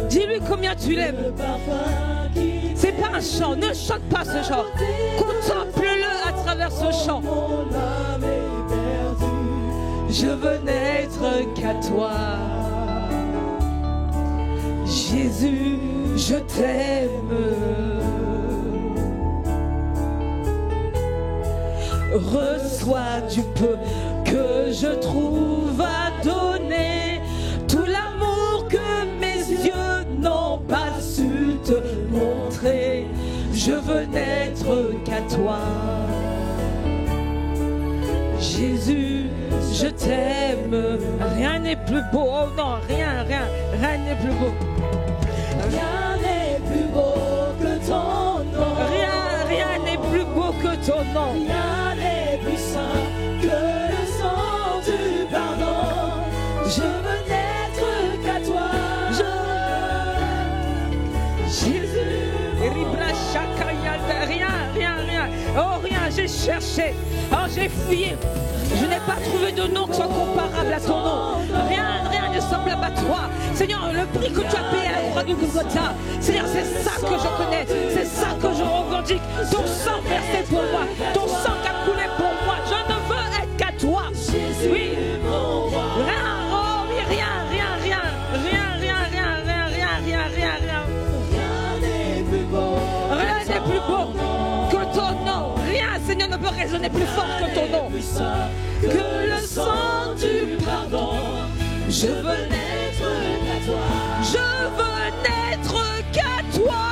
Dis-lui combien tu l'aimes. C'est pas un chant, ne chante pas ce chant. Contemple-le à travers ce chant. Je veux n'être qu'à toi. Jésus, je t'aime. Reçois du peu que je trouve à donner, tout l'amour que mes yeux n'ont pas su te montrer. Je veux n'être qu'à toi. Jésus, je t'aime. Rien n'est plus beau. Oh non, rien n'est plus beau. Rien n'est plus beau que ton nom. Rien n'est plus beau que ton nom. Rien n'est plus saint que le sang du pardon. Je veux n'être qu'à toi. Jésus. Rien. Oh rien, j'ai cherché. Oh j'ai fouillé. Je n'ai pas trouvé de nom qui soit comparable à ton nom. Rien ne semblable à toi. Seigneur, le prix que tu as payé à la croix du Golgotha, Seigneur, c'est ça que je connais. C'est ça que je revendique. Ton sang versé pour moi. Ton sang qui a coulé pour moi. Je ne veux être qu'à toi. Oui. Rien. Oh oui, rien. Rien n'est plus beau que ton nom. Rien, Seigneur, ne peut résonner plus fort que ton nom. Que le sang du pardon. Je veux n'être qu'à toi. Je veux n'être qu'à toi.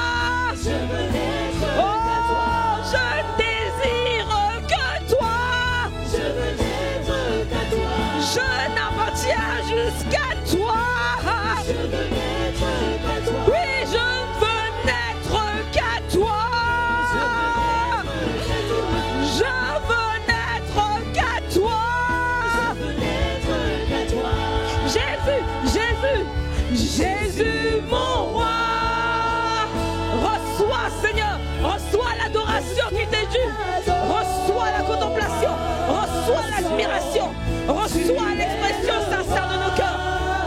Je veux n'être qu'à toi. Je désire que toi. Je veux n'être qu'à toi. Je n'appartiens jusqu'à toi. Je veux n'être qu'à toi. Oui, je veux n'être qu'à toi. Je veux n'être qu'à toi. Jésus, mon roi. Reçois, Seigneur, reçois l'adoration qui t'est due. Reçois la contemplation, reçois l'admiration, reçois l'expression sincère de nos cœurs.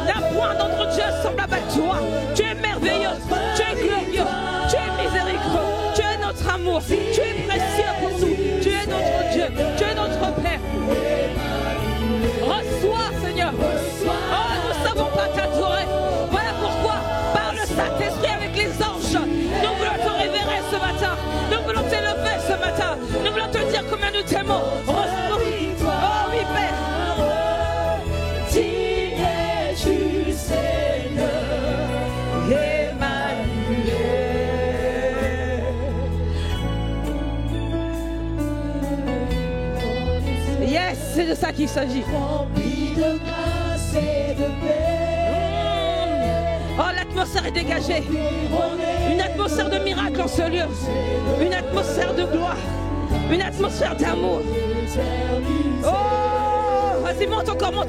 D'un point d'entre Dieu semblable à toi. Tu es merveilleux, tu es glorieux, tu es miséricordieux, tu es notre amour, tu es précieux pour nous, tu es notre Dieu, tu es notre Père. Reçois, Seigneur. Oh, nous ne savons pas t'adorer. Voilà pourquoi, par le Saint-Esprit avec les anges, nous voulons te révérer ce matin. Nous voulons t'élever ce matin. Nous voulons te dire combien nous t'aimons. Oh oui, Père. Digne es-tu, Seigneur, Emmanuel. Yes, c'est de ça qu'il s'agit. Rempli de grâce et de paix. Oh, l'atmosphère est dégagée. Une atmosphère de miracle en ce lieu. Une atmosphère de gloire. Une atmosphère d'amour. Oh, vas-y, monte encore. Moi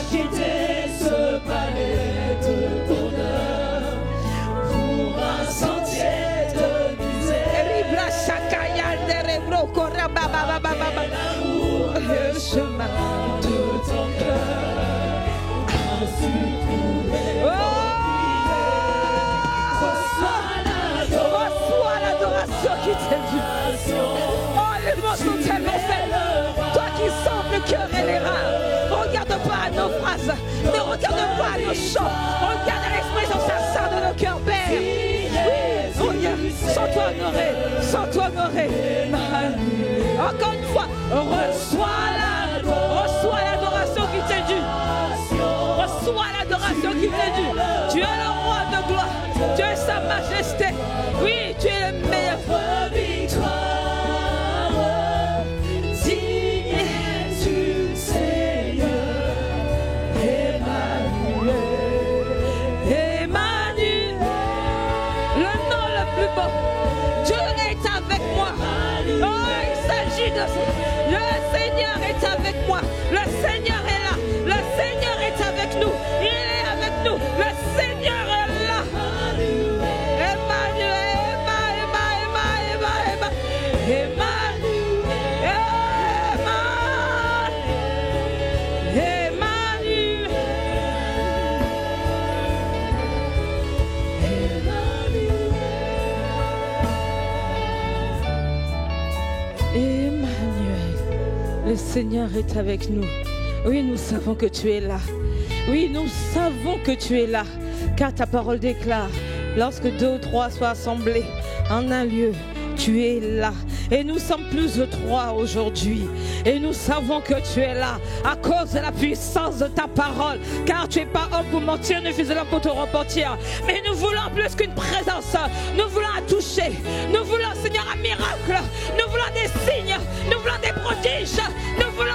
quitter ce palais de bonheur pour un sentier de misère. Le chemin de ton cœur a su trouver. Reçois l'adoration qui t'est due. Oh, les mots sont tellement faibles. Toi qui sens le cœur et les reins. Regarde pas à nos phrases. Ne regarde pas à nos chants. Regarde à l'expression sincère de nos cœurs, Père. Oui, regarde. Sens-toi honoré. Encore une fois, reçois l'adoration qui t'est due. Reçois l'adoration qui t'est due. Tu es le roi de gloire. Tu es sa majesté. Oui, tu es le meilleur. Victoire, digne es-tu, Seigneur, Emmanuel. Emmanuel, le nom le plus beau. Dieu est avec moi. Oh, il s'agit de ça. Le Seigneur est avec moi. Le Seigneur est là. Le Seigneur est avec nous. Il est avec nous. Le Seigneur est là. Emmanuel. Seigneur est avec nous. Oui, nous savons que tu es là. Oui, nous savons que tu es là. Car ta parole déclare, lorsque 2 ou 3 soient assemblés en un lieu, tu es là. Et nous sommes plus de 3 aujourd'hui. Et nous savons que tu es là à cause de la puissance de ta parole. Car tu n'es pas homme pour mentir, ni fils de l'homme pour te repentir. Mais nous voulons plus qu'une présence. Nous voulons un toucher. Nous voulons, Seigneur, un miracle. Nous voulons des signes. Nous voulons des prodiges. Nous voulons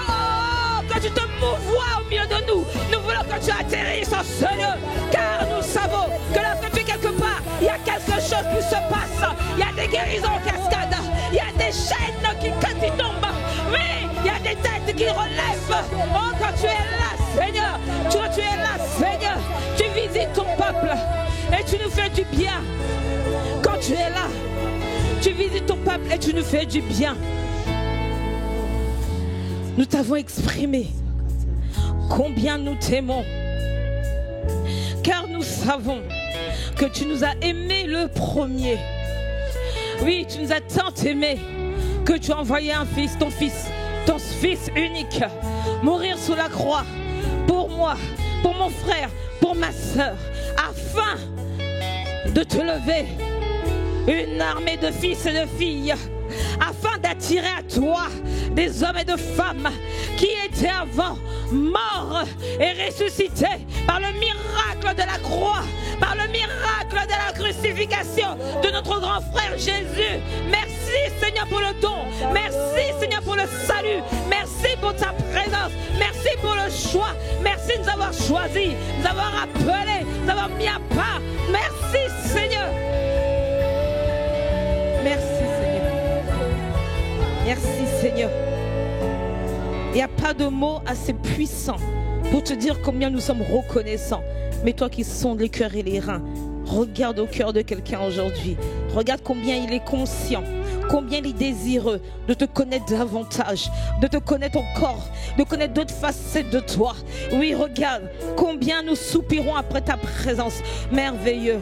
que tu te mouvoies au milieu de nous. Nous voulons que tu atterrisses en ce lieu. Car nous savons que lorsque tu es quelque part, il y a quelque chose qui se passe. Il y a des guérisons en cascade. Il y a des chaînes qui tombent. Oui, il y a des têtes qui relèvent. Oh, quand tu es là, Seigneur. Quand tu es là, Seigneur. Tu visites ton peuple. Et tu nous fais du bien. Quand tu es là, tu visites ton peuple et tu nous fais du bien. Nous t'avons exprimé combien nous t'aimons. Car nous savons que tu nous as aimés le premier. Oui, tu nous as tant aimés que tu as envoyé un fils, ton fils unique, mourir sous la croix pour moi, pour mon frère, pour ma soeur, afin de te lever une armée de fils et de filles, afin d'attirer à toi des hommes et de femmes qui étaient avant morts et ressuscités par le miracle de la croix, par le miracle de la crucifixion de notre grand frère Jésus. Merci Seigneur pour le don, merci Seigneur pour le salut, merci pour ta présence, merci pour le choix, merci de nous avoir choisis, de nous avoir appelés, de nous avoir mis à part. Merci Seigneur. Merci Seigneur. Merci Seigneur. Il n'y a pas de mots assez puissants pour te dire combien nous sommes reconnaissants. Mais toi qui sondes les cœurs et les reins, regarde au cœur de quelqu'un aujourd'hui. Regarde combien il est conscient, combien il est désireux de te connaître davantage, de te connaître encore, de connaître d'autres facettes de toi. Oui, regarde combien nous soupirons après ta présence. Merveilleux,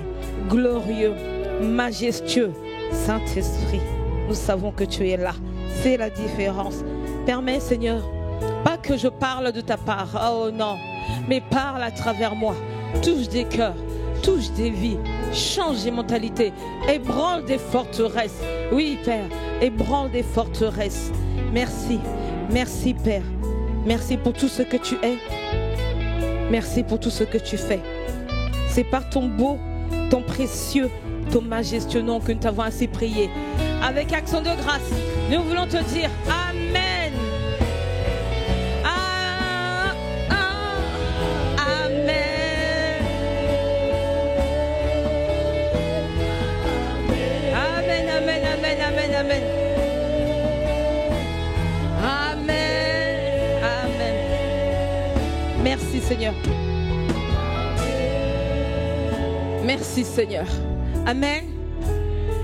glorieux, majestueux, Saint-Esprit, nous savons que tu es là. C'est la différence. Permets, Seigneur, pas que je parle de ta part, oh non, mais parle à travers moi. Touche des cœurs, touche des vies, change des mentalités, ébranle des forteresses. Oui, Père, ébranle des forteresses. Merci, merci, Père. Merci pour tout ce que tu es. Merci pour tout ce que tu fais. C'est par ton beau, ton précieux, ton majestueux nom que nous t'avons ainsi prié. Avec action de grâce, nous voulons te dire Amen. Amen. Amen. Amen. Merci Seigneur. Merci Seigneur. Amen.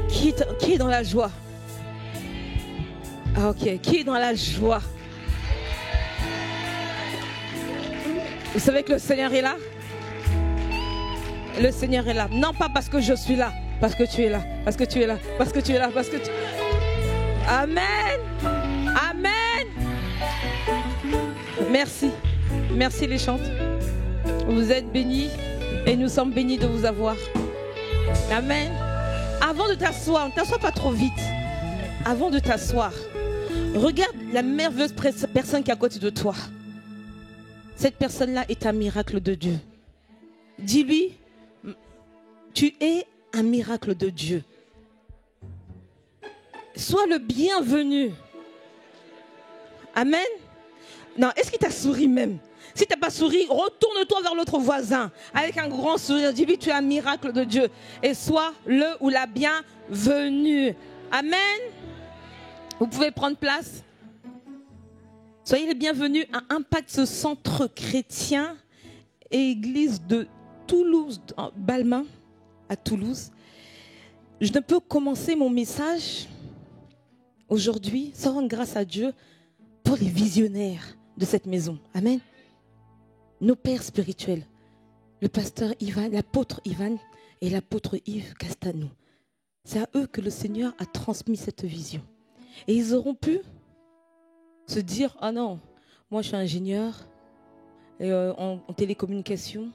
Qui est dans la joie? Ah, ok. Qui est dans la joie? Vous savez que le Seigneur est là? Le Seigneur est là. Non pas parce que je suis là. Parce que tu es là, parce que tu es là, parce que tu es là, parce que tu... Amen. Amen. Merci. Merci les chantes. Vous êtes bénis et nous sommes bénis de vous avoir. Amen. Avant de t'asseoir, ne t'assois pas trop vite. Avant de t'asseoir, regarde la merveilleuse personne qui est à côté de toi. Cette personne-là est un miracle de Dieu. Dis-lui, tu es un miracle de Dieu. Sois le bienvenu. Amen. Non, est-ce qu'il t'a souri même? Si tu n'as pas souri, retourne-toi vers l'autre voisin avec un grand sourire. Dis-lui, tu es un miracle de Dieu. Et sois le ou la bienvenue. Amen. Vous pouvez prendre place. Soyez les bienvenus à Impact, ce centre chrétien et église de Toulouse, Balmain, à Toulouse. Je ne peux commencer mon message aujourd'hui sans rendre grâce à Dieu pour les visionnaires de cette maison. Amen. Nos pères spirituels, le pasteur Ivan, l'apôtre Ivan et l'apôtre Yves Castanou. C'est à eux que le Seigneur a transmis cette vision. Et ils auront pu Se dire, ah non, moi je suis ingénieur en télécommunication.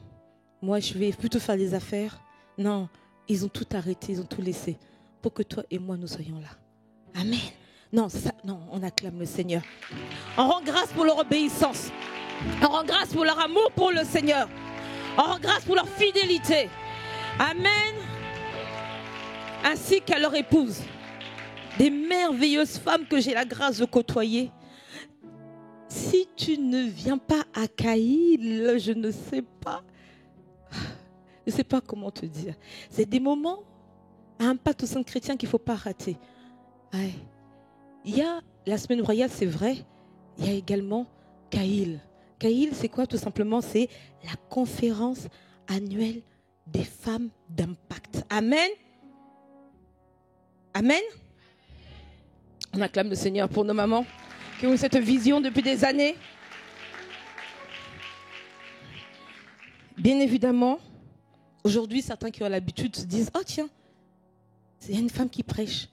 Moi je vais plutôt faire des affaires. Non, ils ont tout arrêté, ils ont tout laissé pour que toi et moi nous soyons là. Amen. Non, on acclame le Seigneur. On rend grâce pour leur obéissance. On rend grâce pour leur amour pour le Seigneur. On rend grâce pour leur fidélité. Amen. Ainsi qu'à leur épouse. Des merveilleuses femmes que j'ai la grâce de côtoyer. Si tu ne viens pas à Caïl, je ne sais pas. Je ne sais pas comment te dire. C'est des moments à impact au sein de chrétien qu'il ne faut pas rater. Ouais. Il y a la semaine royale, c'est vrai. Il y a également Caïl. Caïl, c'est quoi tout simplement? C'est la conférence annuelle des femmes d'impact. Amen. Amen. On acclame le Seigneur pour nos mamans qui ont cette vision depuis des années. Bien évidemment, aujourd'hui, certains qui ont l'habitude se disent « Oh tiens, il y a une femme qui prêche. »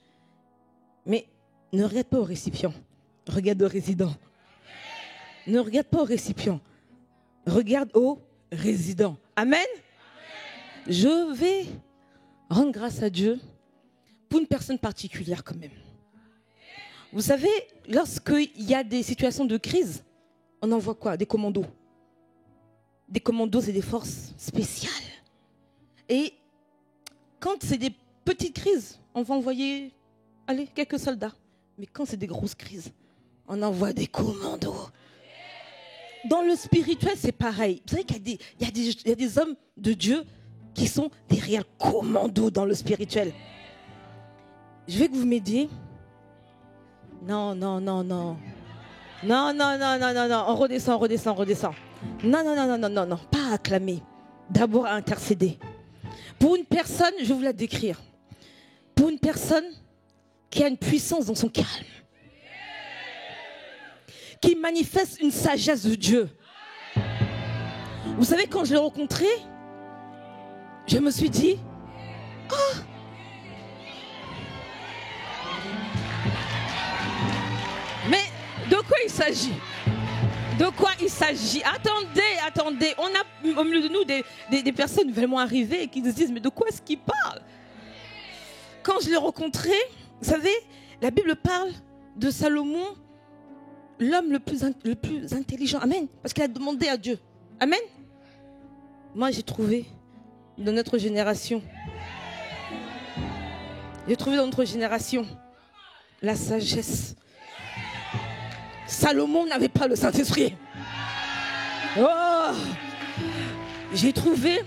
Mais ne regarde pas au récipient, regarde au résident. Ne regarde pas au récipient, regarde au résident. Amen. Je vais rendre grâce à Dieu pour une personne particulière quand même. Vous savez, lorsqu'il y a des situations de crise, on envoie quoi? Des commandos. Des commandos, c'est des forces spéciales. Et quand c'est des petites crises, on va envoyer, quelques soldats. Mais quand c'est des grosses crises, on envoie des commandos. Dans le spirituel, c'est pareil. Vous savez qu'il y a des hommes de Dieu qui sont des réels commandos dans le spirituel. Je veux que vous m'aidiez. Non. Non. On redescend. Non. Pas acclamer. D'abord à intercéder. Pour une personne, je vais vous la décrire. Pour une personne qui a une puissance dans son calme. Qui manifeste une sagesse de Dieu. Vous savez, quand je l'ai rencontré, je me suis dit, oh! Mais de quoi il s'agit? De quoi il s'agit? Attendez. On a au milieu de nous des personnes vraiment arrivées et qui nous disent, mais de quoi est-ce qu'il parle? Quand je l'ai rencontré, vous savez, la Bible parle de Salomon, l'homme le plus intelligent. Amen. Parce qu'il a demandé à Dieu. Amen. Moi, j'ai trouvé dans notre génération. La sagesse. Salomon n'avait pas le Saint-Esprit. Oh! J'ai trouvé.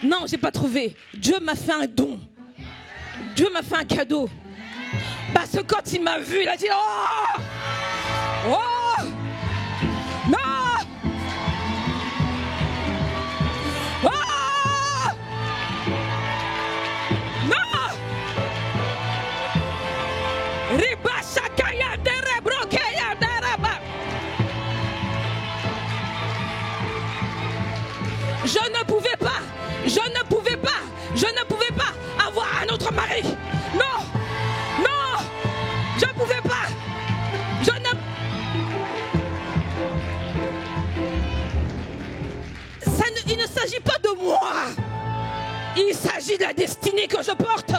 Non, j'ai pas trouvé. Dieu m'a fait un don. Dieu m'a fait un cadeau. Parce que quand il m'a vu, il a dit, oh! Oh! Non! Oh! Non! Ribashakaya derebrokeya deraba. Je ne pouvais pas avoir un autre mari. Non! Je ne pouvais pas. Il ne s'agit pas de moi. Il s'agit de la destinée que je porte.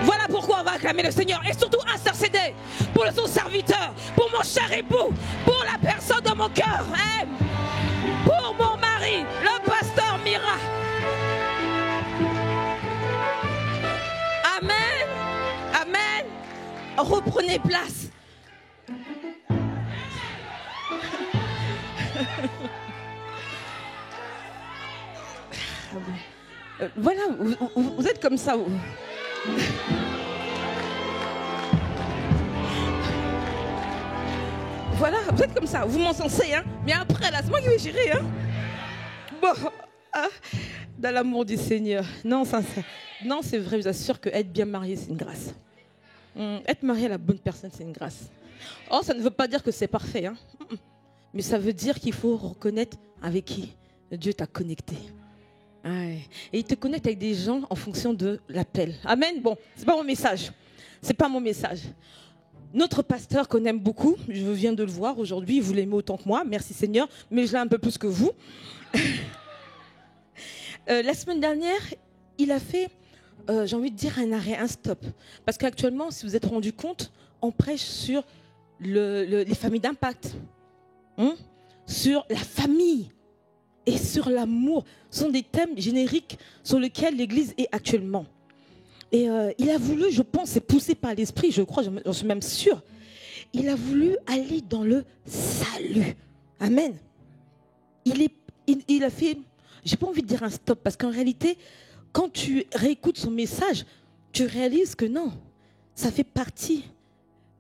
Voilà pourquoi on va acclamer le Seigneur et surtout intercéder pour son serviteur, pour mon cher époux, pour la personne de mon cœur, pour mon mari, le pasteur Mira. Amen. Reprenez place. Voilà, vous êtes comme ça. Voilà, vous êtes comme ça. Vous m'encensez, hein. Mais après, là, c'est moi qui vais gérer, hein. Bon, dans l'amour du Seigneur. Non, c'est vrai, je vous assure que être bien marié, c'est une grâce. Être marié à la bonne personne, c'est une grâce. Oh, ça ne veut pas dire que c'est parfait, hein. Mais ça veut dire qu'il faut reconnaître avec qui Dieu t'a connecté. Ouais. Et il te connecte avec des gens en fonction de l'appel. Amen. Bon, c'est pas mon message. Notre pasteur qu'on aime beaucoup, je viens de le voir aujourd'hui, vous l'aimez autant que moi, merci Seigneur, mais je l'aime un peu plus que vous. La semaine dernière, il a fait, j'ai envie de dire, un arrêt, un stop. Parce qu'actuellement, si vous êtes rendu compte, on prêche sur les familles d'impact, sur la famille et sur l'amour. Ce sont des thèmes génériques sur lesquels l'Église est actuellement. Et il a voulu, je pense, et poussé par l'Esprit, je crois, j'en suis même sûre, il a voulu aller dans le salut. Amen. Il a fait, j'ai pas envie de dire un stop, parce qu'en réalité, quand tu réécoutes son message, tu réalises que non, ça fait partie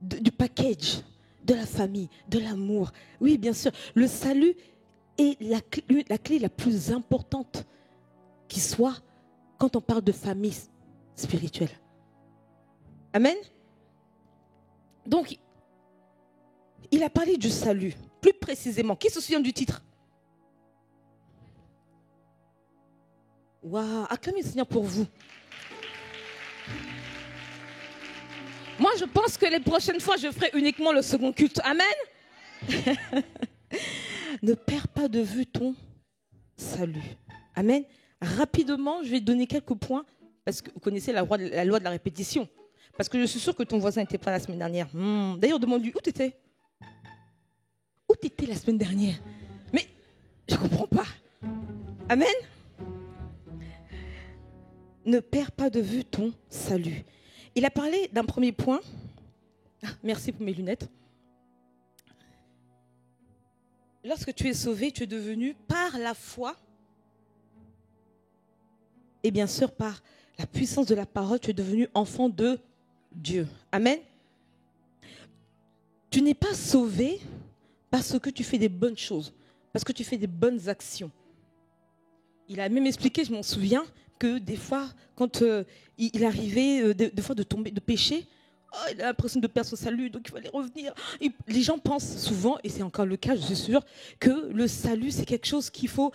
du package, de la famille, de l'amour. Oui, bien sûr, le salut est la clé la plus importante qui soit quand on parle de famille spirituelle. Amen. Donc, il a parlé du salut, plus précisément. Qui se souvient du titre? Waouh, acclamez le Seigneur pour vous. Moi, je pense que les prochaines fois, je ferai uniquement le second culte. Amen. Ne perds pas de vue ton salut. Amen. Rapidement, je vais donner quelques points, parce que vous connaissez la loi de la répétition. Parce que je suis sûre que ton voisin n'était pas la semaine dernière. D'ailleurs, demande-lui, où tu étais? Où tu étais la semaine dernière? Mais je ne comprends pas. Amen. Ne perds pas de vue ton salut. Il a parlé d'un premier point. Merci pour mes lunettes. Lorsque tu es sauvé, tu es devenu par la foi et bien sûr par la puissance de la parole, tu es devenu enfant de Dieu. Amen. Tu n'es pas sauvé parce que tu fais des bonnes choses, parce que tu fais des bonnes actions. Il a même expliqué, je m'en souviens, que des fois, quand il arrivait des fois de tomber, de pécher, il a l'impression de perdre son salut, donc il fallait revenir. Et les gens pensent souvent, et c'est encore le cas, je suis sûre, que le salut, c'est quelque chose qu'il faut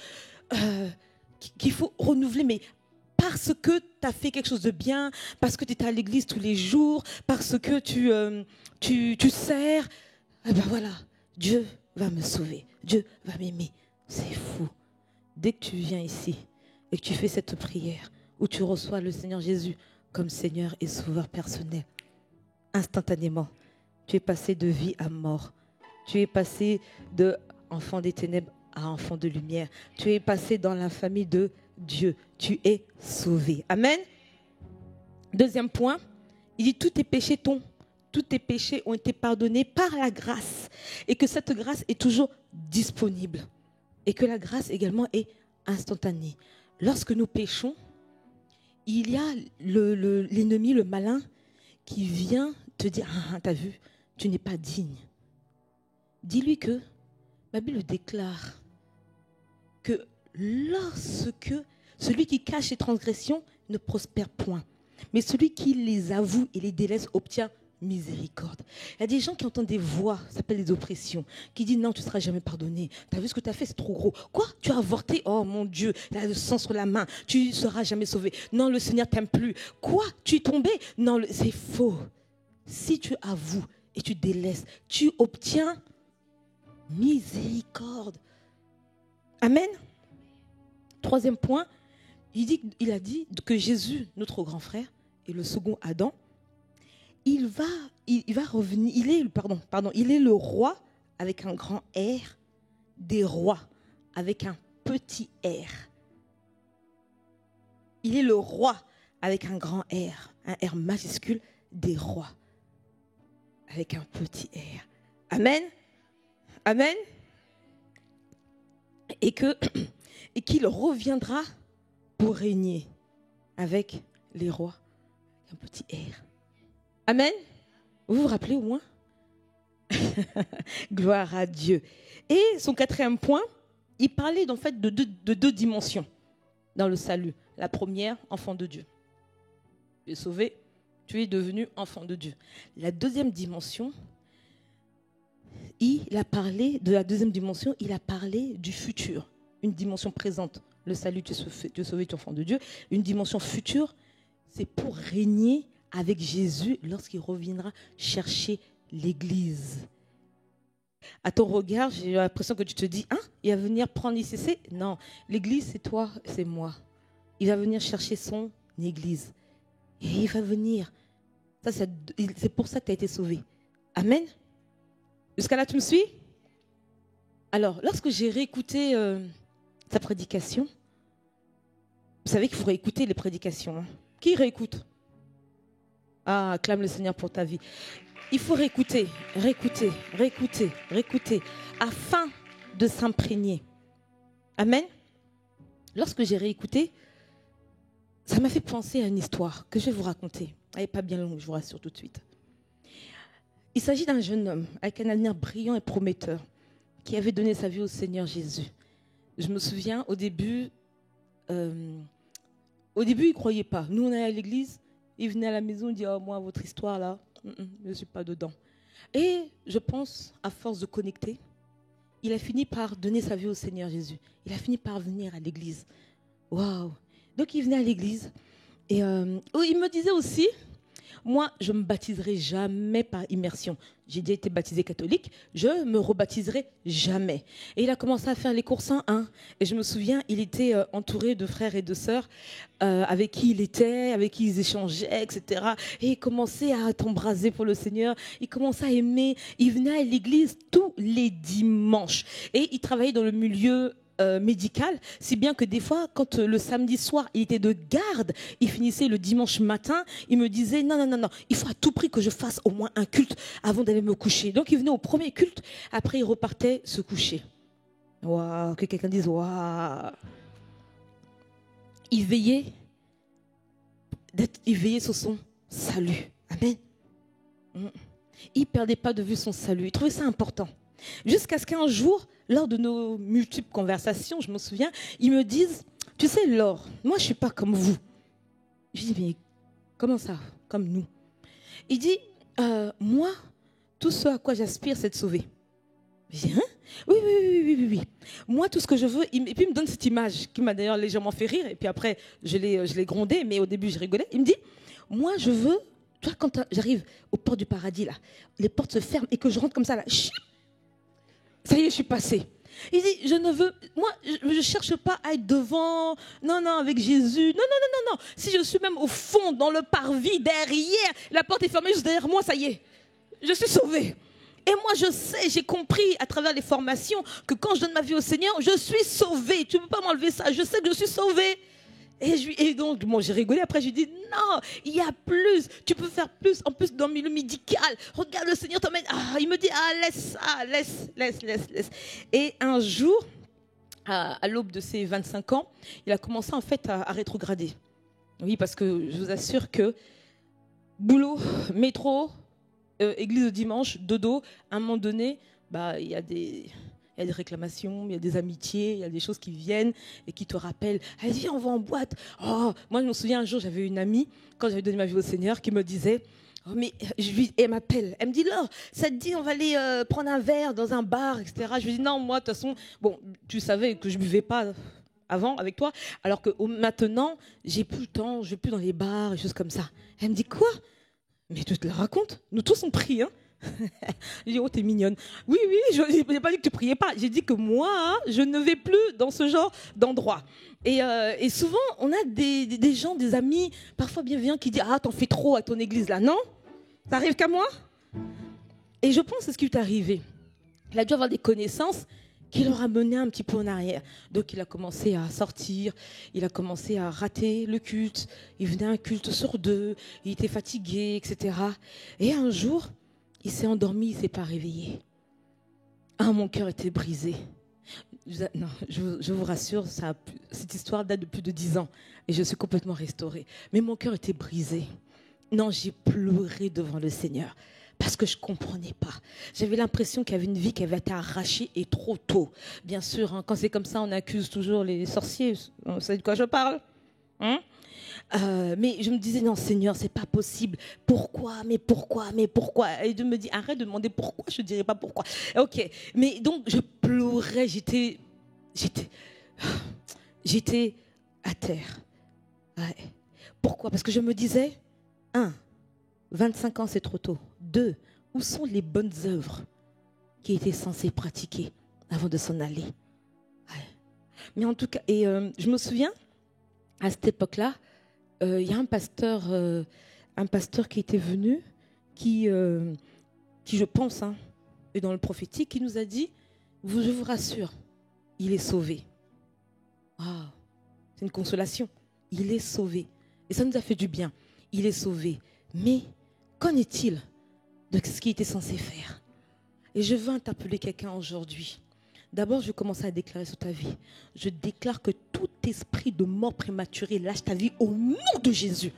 renouveler, mais parce que tu as fait quelque chose de bien, parce que tu es à l'église tous les jours, parce que tu sers, et ben voilà, Dieu va me sauver, Dieu va m'aimer. C'est fou. Dès que tu viens ici et que tu fais cette prière, où tu reçois le Seigneur Jésus comme Seigneur et Sauveur personnel, instantanément, tu es passé de vie à mort. Tu es passé de enfant des ténèbres à enfant de lumière. Tu es passé dans la famille de Dieu. Tu es sauvé. Amen. Deuxième point, il dit tous tes péchés ont été pardonnés par la grâce et que cette grâce est toujours disponible et que la grâce également est instantanée. Lorsque nous péchons, il y a l'ennemi, le malin, qui vient te dire, t'as vu, tu n'es pas digne. Dis-lui que la Bible déclare que lorsque celui qui cache ses transgressions ne prospère point, mais celui qui les avoue et les délaisse obtient miséricorde. Il y a des gens qui entendent des voix, ça s'appelle des oppressions, qui disent non, tu ne seras jamais pardonné. Tu as vu ce que tu as fait, c'est trop gros. Quoi? Tu as avorté? Oh mon Dieu, il a le sang sur la main. Tu ne seras jamais sauvé. Non, le Seigneur t'aime plus. Quoi? Tu es tombé? Non, c'est faux. Si tu avoues et tu délaisses, tu obtiens miséricorde. Amen. Troisième point, il a dit que Jésus, notre grand frère, et le second Adam, il va revenir, il est le roi avec un grand R, des rois avec un petit r. Il est le roi avec un grand R, un R majuscule, des rois avec un petit r. Amen. Amen. Et qu'il reviendra pour régner avec les rois avec un petit r. Amen. Vous vous rappelez au moins? Gloire à Dieu. Et son quatrième point, il parlait en fait de deux dimensions dans le salut. La première, enfant de Dieu. Tu es sauvé, tu es devenu enfant de Dieu. La deuxième dimension, il a parlé du futur, une dimension présente. Le salut, tu es sauvé, tu es enfant de Dieu. Une dimension future, c'est pour régner avec Jésus lorsqu'il reviendra chercher l'église. À ton regard, j'ai l'impression que tu te dis, hein, il va venir prendre l'ICC? Non, l'église, c'est toi, c'est moi. Il va venir chercher son église. Et il va venir. Ça, c'est pour ça que tu as été sauvé. Amen. Jusqu'à là, tu me suis? Alors, lorsque j'ai réécouté sa prédication, vous savez qu'il faut réécouter les prédications. Hein. Qui réécoute? Ah, acclame le Seigneur pour ta vie. Il faut réécouter, afin de s'imprégner. Amen. Lorsque j'ai réécouté, ça m'a fait penser à une histoire que je vais vous raconter. Elle n'est pas bien longue, je vous rassure tout de suite. Il s'agit d'un jeune homme avec un avenir brillant et prometteur qui avait donné sa vie au Seigneur Jésus. Je me souviens, au début, il ne croyait pas. Nous, on allait à l'église, il venait à la maison, il dit « Oh, moi, votre histoire, là, je ne suis pas dedans. » Et je pense, à force de connecter, il a fini par donner sa vie au Seigneur Jésus. Il a fini par venir à l'église. Waouh! Donc, il venait à l'église. Et il me disait aussi, moi, je ne me baptiserai jamais par immersion. J'ai déjà été baptisé catholique, je me rebaptiserai jamais. Et il a commencé à faire les cours 101. Et je me souviens, il était entouré de frères et de sœurs avec qui il était, avec qui ils échangeaient, etc. Et il commençait à t'embraser pour le Seigneur. Il commençait à aimer. Il venait à l'église tous les dimanches. Et il travaillait dans le milieu médical, si bien que des fois, quand le samedi soir, il était de garde, il finissait le dimanche matin, il me disait non, il faut à tout prix que je fasse au moins un culte avant d'aller me coucher. Donc il venait au premier culte, après il repartait se coucher. Waouh, que quelqu'un dise waouh. Il veillait sur son salut. Amen. Il ne perdait pas de vue son salut. Il trouvait ça important. Jusqu'à ce qu'un jour, lors de nos multiples conversations, je me souviens, ils me disent, tu sais Laure, moi je ne suis pas comme vous. Je dis, mais comment ça, comme nous? Il dit, moi, tout ce à quoi j'aspire, c'est de sauver. Je dis, hein? Oui. Moi, tout ce que je veux, et puis il me donne cette image qui m'a d'ailleurs légèrement fait rire, et puis après, je l'ai grondé, mais au début, je rigolais. Il me dit, moi, je veux, tu vois, quand j'arrive aux portes du paradis, là, les portes se ferment et que je rentre comme ça, là, ça y est, je suis passée. Il dit, moi, je ne cherche pas à être devant, non, avec Jésus, non. Si je suis même au fond, dans le parvis, derrière, la porte est fermée juste derrière moi, ça y est, je suis sauvée. Et moi, je sais, j'ai compris à travers les formations que quand je donne ma vie au Seigneur, je suis sauvée. Tu ne peux pas m'enlever ça, je sais que je suis sauvée. Et donc, bon, j'ai rigolé. Après, je lui ai dit, non, il y a plus. Tu peux faire plus. En plus, dans le milieu médical. Regarde, le Seigneur t'emmène. Il me dit, laisse ça, laisse. Et un jour, à l'aube de ses 25 ans, il a commencé en fait à rétrograder. Oui, parce que je vous assure que boulot, métro, église le dimanche, dodo, à un moment donné, il y a des réclamations, il y a des amitiés, il y a des choses qui viennent et qui te rappellent. Elle dit, on va en boîte. Oh, moi, je me souviens un jour, j'avais une amie, quand j'avais donné ma vie au Seigneur, qui me disait, oh, mais elle m'appelle. Elle me dit, Laure, ça te dit, on va aller prendre un verre dans un bar, etc. Je lui dis, non, moi, de toute façon, bon, tu savais que je ne buvais pas avant avec toi, alors que maintenant, j'ai plus le temps, je ne vais plus dans les bars et choses comme ça. Elle me dit, quoi? Mais tu te la racontes? Nous tous on prie, hein? J'ai dit, oh, t'es mignonne. Oui, je n'ai pas dit que tu priais pas. J'ai dit que moi, je ne vais plus dans ce genre d'endroit. Et souvent, on a des gens, des amis, parfois bienveillants, qui disent, t'en fais trop à ton église là. Non? Ça arrive qu'à moi? Et je pense que c'est ce qui lui est arrivé. Il a dû avoir des connaissances qui l'ont ramené un petit peu en arrière. Donc, il a commencé à sortir, il a commencé à rater le culte. Il venait à un culte sur 2, il était fatigué, etc. Et un jour, il s'est endormi, il ne s'est pas réveillé. Mon cœur était brisé. Je vous rassure, cette histoire date de plus de 10 ans et je suis complètement restaurée. Mais mon cœur était brisé. Non, j'ai pleuré devant le Seigneur parce que je ne comprenais pas. J'avais l'impression qu'il y avait une vie qui avait été arrachée et trop tôt. Bien sûr, hein, quand c'est comme ça, on accuse toujours les sorciers. Vous savez de quoi je parle? Mais je me disais, non Seigneur, c'est pas possible. Pourquoi? Mais pourquoi? Et Dieu me dit, arrête de demander pourquoi, je ne dirai pas pourquoi. Ok, mais donc je pleurais, j'étais à terre. Ouais. Pourquoi? Parce que je me disais, 1, 25 ans c'est trop tôt. 2, où sont les bonnes œuvres qui étaient censées pratiquer avant de s'en aller? Ouais. Mais en tout cas, je me souviens, à cette époque-là, il y a un pasteur qui était venu, qui je pense, est dans le prophétique, qui nous a dit, je vous rassure, il est sauvé. Wow, c'est une consolation. Il est sauvé. Et ça nous a fait du bien. Il est sauvé. Mais qu'en est-il de ce qu'il était censé faire? Et je veux interpeller quelqu'un aujourd'hui. D'abord, je commence à déclarer sur ta vie. Je déclare que tout esprit de mort prématurée lâche ta vie au nom de Jésus.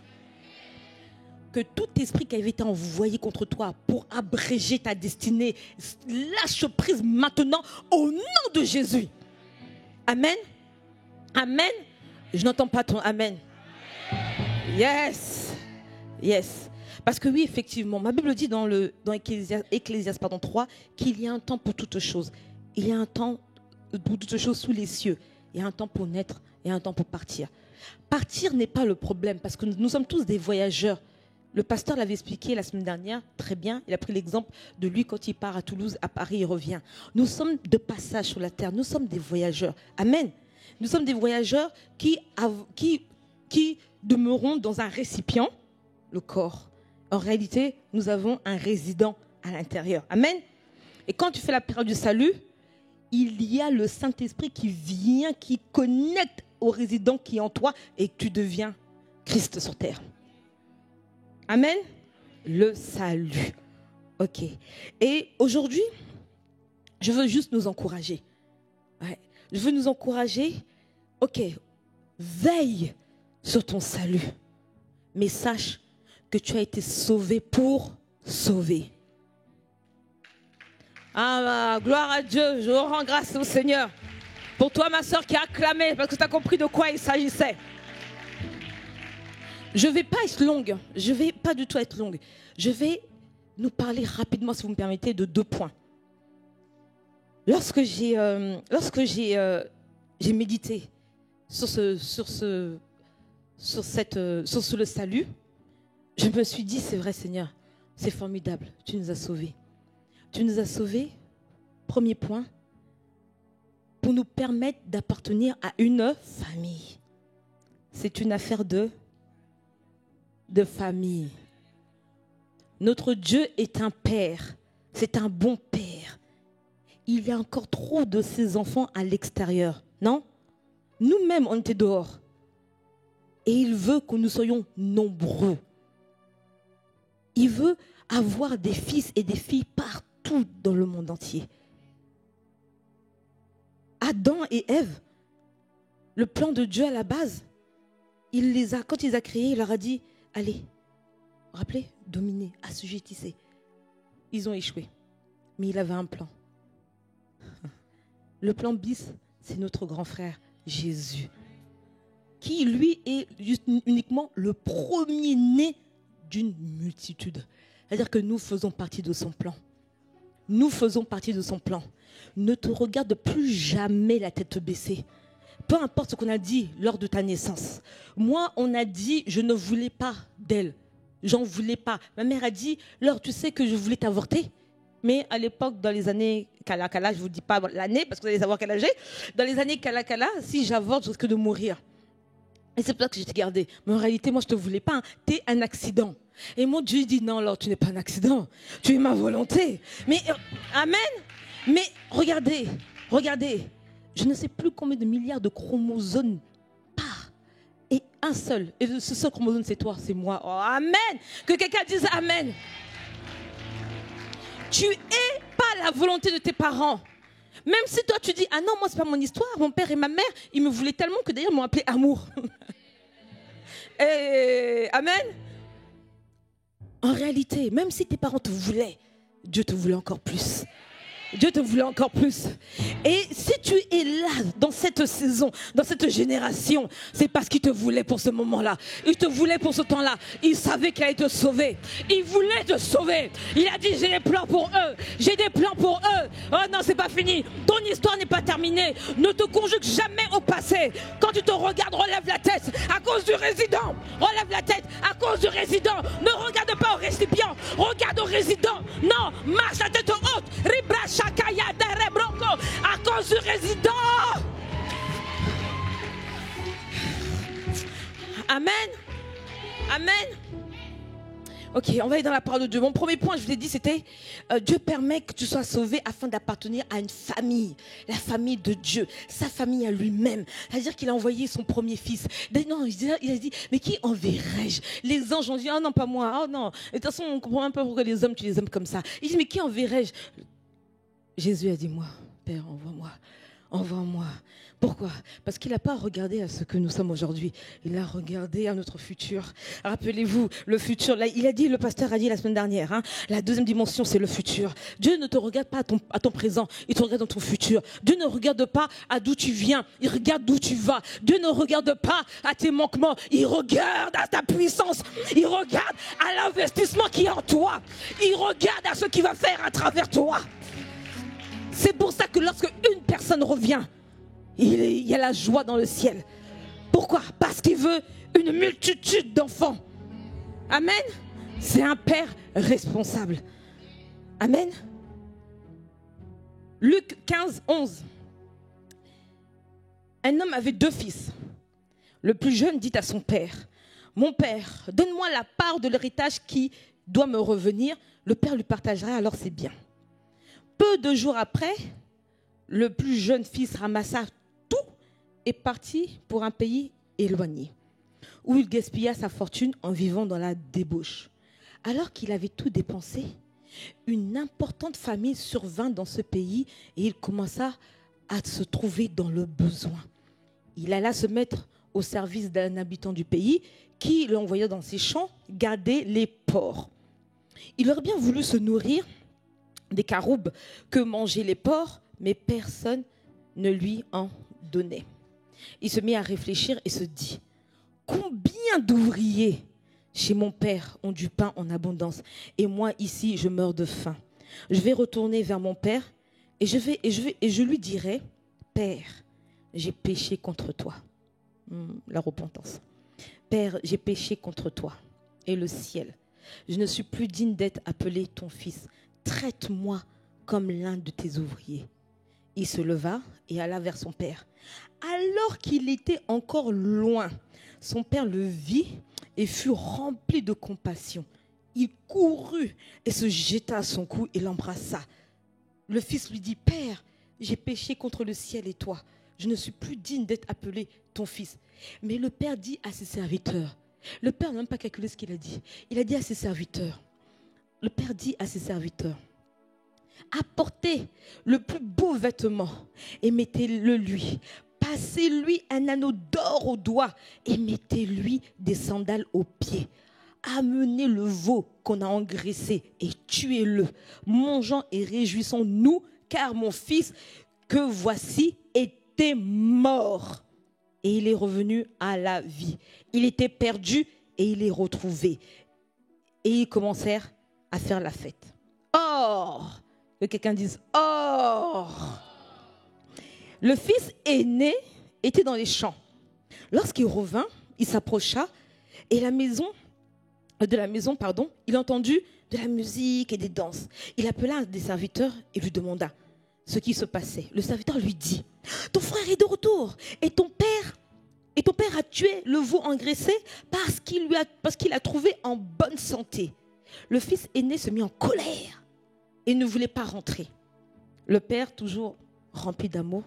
Que tout esprit qui avait été envoyé contre toi pour abréger ta destinée lâche prise maintenant au nom de Jésus. Amen. Amen. Je n'entends pas ton amen. Yes. Yes. Parce que oui, effectivement, ma Bible dit dans Ecclésiaste 3 qu'il y a un temps pour toutes choses. Il y a un temps pour toutes choses sous les cieux. Il y a un temps pour naître et un temps pour partir. Partir n'est pas le problème parce que nous sommes tous des voyageurs. Le pasteur l'avait expliqué la semaine dernière, très bien. Il a pris l'exemple de lui quand il part à Toulouse, à Paris, il revient. Nous sommes de passage sur la terre. Nous sommes des voyageurs. Amen. Nous sommes des voyageurs qui demeurons dans un récipient, le corps. En réalité, nous avons un résident à l'intérieur. Amen. Et quand tu fais la période du salut, il y a le Saint-Esprit qui vient, qui connecte au résident qui est en toi et tu deviens Christ sur terre. Amen. Le salut. Ok. Et aujourd'hui, je veux juste nous encourager. Ouais. Je veux nous encourager. Ok. Veille sur ton salut. Mais sache que tu as été sauvé pour sauver. Ah, gloire à Dieu. Je rends grâce au Seigneur. Pour toi, ma soeur, qui a acclamé parce que tu as compris de quoi il s'agissait. Je ne vais pas être longue. Je ne vais pas du tout être longue. Je vais nous parler rapidement, si vous me permettez, de 2 points. Lorsque j'ai médité sur le salut, je me suis dit, c'est vrai Seigneur, c'est formidable, tu nous as sauvés. Tu nous as sauvés, premier point, pour nous permettre d'appartenir à une famille. C'est une affaire de famille. Notre Dieu est un père, c'est un bon père. Il y a encore trop de ses enfants à l'extérieur, non? Nous-mêmes, on était dehors. Et il veut que nous soyons nombreux. Il veut avoir des fils et des filles partout dans le monde entier. Adam et Ève, le plan de Dieu à la base, quand il les a créés, il leur a dit, allez, vous vous rappelez, dominez, assujettissez. Ils ont échoué. Mais il avait un plan. Le plan bis, c'est notre grand frère, Jésus, qui lui est uniquement le premier-né d'une multitude. C'est-à-dire que nous faisons partie de son plan. Nous faisons partie de son plan. Ne te regarde plus jamais la tête baissée. Peu importe ce qu'on a dit lors de ta naissance. Moi, on a dit, je ne voulais pas d'elle. J'en voulais pas. Ma mère a dit, Laure, tu sais que je voulais t'avorter. Mais à l'époque, dans les années Kala, je ne vous dis pas l'année, parce que vous allez savoir quel âge j'ai. Dans les années Kala, si j'avorte, je risque de mourir. Et c'est pour ça que je t'ai gardé. Mais en réalité, moi, je ne te voulais pas. Tu es un accident. Et mon Dieu dit, non, Laure, tu n'es pas un accident. Tu es ma volonté. Mais, amen. Mais regardez. Je ne sais plus combien de milliards de chromosomes par. Et un seul. Et ce seul chromosome, c'est toi, c'est moi. Oh, amen. Que quelqu'un dise amen. Tu n'es pas la volonté de tes parents. Même si toi, tu dis, ah non, moi, ce n'est pas mon histoire. Mon père et ma mère, ils me voulaient tellement que d'ailleurs, ils m'ont appelé Amour. Et, amen. En réalité, même si tes parents te voulaient, Dieu te voulait encore plus. Dieu te voulait encore plus. Et si tu es là, dans cette saison, dans cette génération, c'est parce qu'il te voulait pour ce moment-là. Il te voulait pour ce temps-là. Il savait qu'il allait te sauver. Il voulait te sauver. Il a dit, j'ai des plans pour eux. J'ai des plans pour eux. Oh non, c'est pas fini. Ton histoire n'est pas terminée. Ne te conjugue jamais au passé. Quand tu te regardes, relève la tête. À cause du résident. Relève la tête. À cause du résident. Ne regarde pas au récipient. Regarde au résident. Non, marche la tête haute. À cause du résident. Amen. Amen. Ok, on va aller dans la parole de Dieu. Mon premier point, je vous ai dit, c'était Dieu permet que tu sois sauvé afin d'appartenir à une famille. La famille de Dieu, sa famille à lui-même. C'est-à-dire qu'il a envoyé son premier fils. Non, il a dit, mais qui enverrai-je? Les anges ont dit, oh non, pas moi. Oh non. Et de toute façon, on comprend un peu pourquoi les hommes, tu les aimes comme ça. Il dit, mais qui enverrai-je? Jésus a dit, moi, Père, envoie-moi. Envoie-moi. Pourquoi? Parce qu'il n'a pas regardé à ce que nous sommes aujourd'hui. Il a regardé à notre futur. Rappelez-vous, le futur. Là, il a dit, le pasteur a dit la semaine dernière, hein, la deuxième dimension, c'est le futur. Dieu ne te regarde pas à ton présent, il te regarde dans ton futur. Dieu ne regarde pas à d'où tu viens, il regarde d'où tu vas. Dieu ne regarde pas à tes manquements, il regarde à ta puissance. Il regarde à l'investissement qui est en toi. Il regarde à ce qu'il va faire à travers toi. C'est pour ça que lorsque une personne revient, il y a la joie dans le ciel. Pourquoi? Parce qu'il veut une multitude d'enfants. Amen. C'est un père responsable. Amen. Luc 15, 11. Un homme avait 2 fils. Le plus jeune dit à son père, « Mon père, donne-moi la part de l'héritage qui doit me revenir. » Le père lui partagera alors ses biens. Peu de jours après, le plus jeune fils ramassa tout et partit pour un pays éloigné, où il gaspilla sa fortune en vivant dans la débauche. Alors qu'il avait tout dépensé, une importante famine survint dans ce pays et il commença à se trouver dans le besoin. Il alla se mettre au service d'un habitant du pays qui l'envoya dans ses champs garder les porcs. Il aurait bien voulu se nourrir des caroubes que mangeaient les porcs, mais personne ne lui en donnait. Il se mit à réfléchir et se dit, combien d'ouvriers chez mon père ont du pain en abondance et moi ici je meurs de faim. Je vais retourner vers mon père et je lui dirai, Père, j'ai péché contre toi. La repentance. Père, j'ai péché contre toi et le ciel. Je ne suis plus digne d'être appelé ton fils. Traite-moi comme l'un de tes ouvriers. Il se leva et alla vers son père. Alors qu'il était encore loin, son père le vit et fut rempli de compassion. Il courut et se jeta à son cou et l'embrassa. Le fils lui dit, Père, j'ai péché contre le ciel et toi. Je ne suis plus digne d'être appelé ton fils. Mais le père dit à ses serviteurs, le père n'a même pas calculé ce qu'il a dit. Il a dit à ses serviteurs, le père dit à ses serviteurs, apportez le plus beau vêtement et mettez-le lui. Passez-lui un anneau d'or au doigt et mettez-lui des sandales aux pieds. Amenez le veau qu'on a engraissé et tuez-le. Mangeons et réjouissons-nous, car mon fils que voici était mort et il est revenu à la vie. Il était perdu et il est retrouvé. Et ils commencèrent à faire la fête. Or, que quelqu'un dise or. Le fils aîné était dans les champs. Lorsqu'il revint, il s'approcha et de la maison, il entendit de la musique et des danses. Il appela un des serviteurs et lui demanda ce qui se passait. Le serviteur lui dit, ton frère est de retour et ton père a tué le veau engraissé parce qu'il a trouvé en bonne santé. Le fils aîné se mit en colère et ne voulait pas rentrer. Le père, toujours rempli d'amour,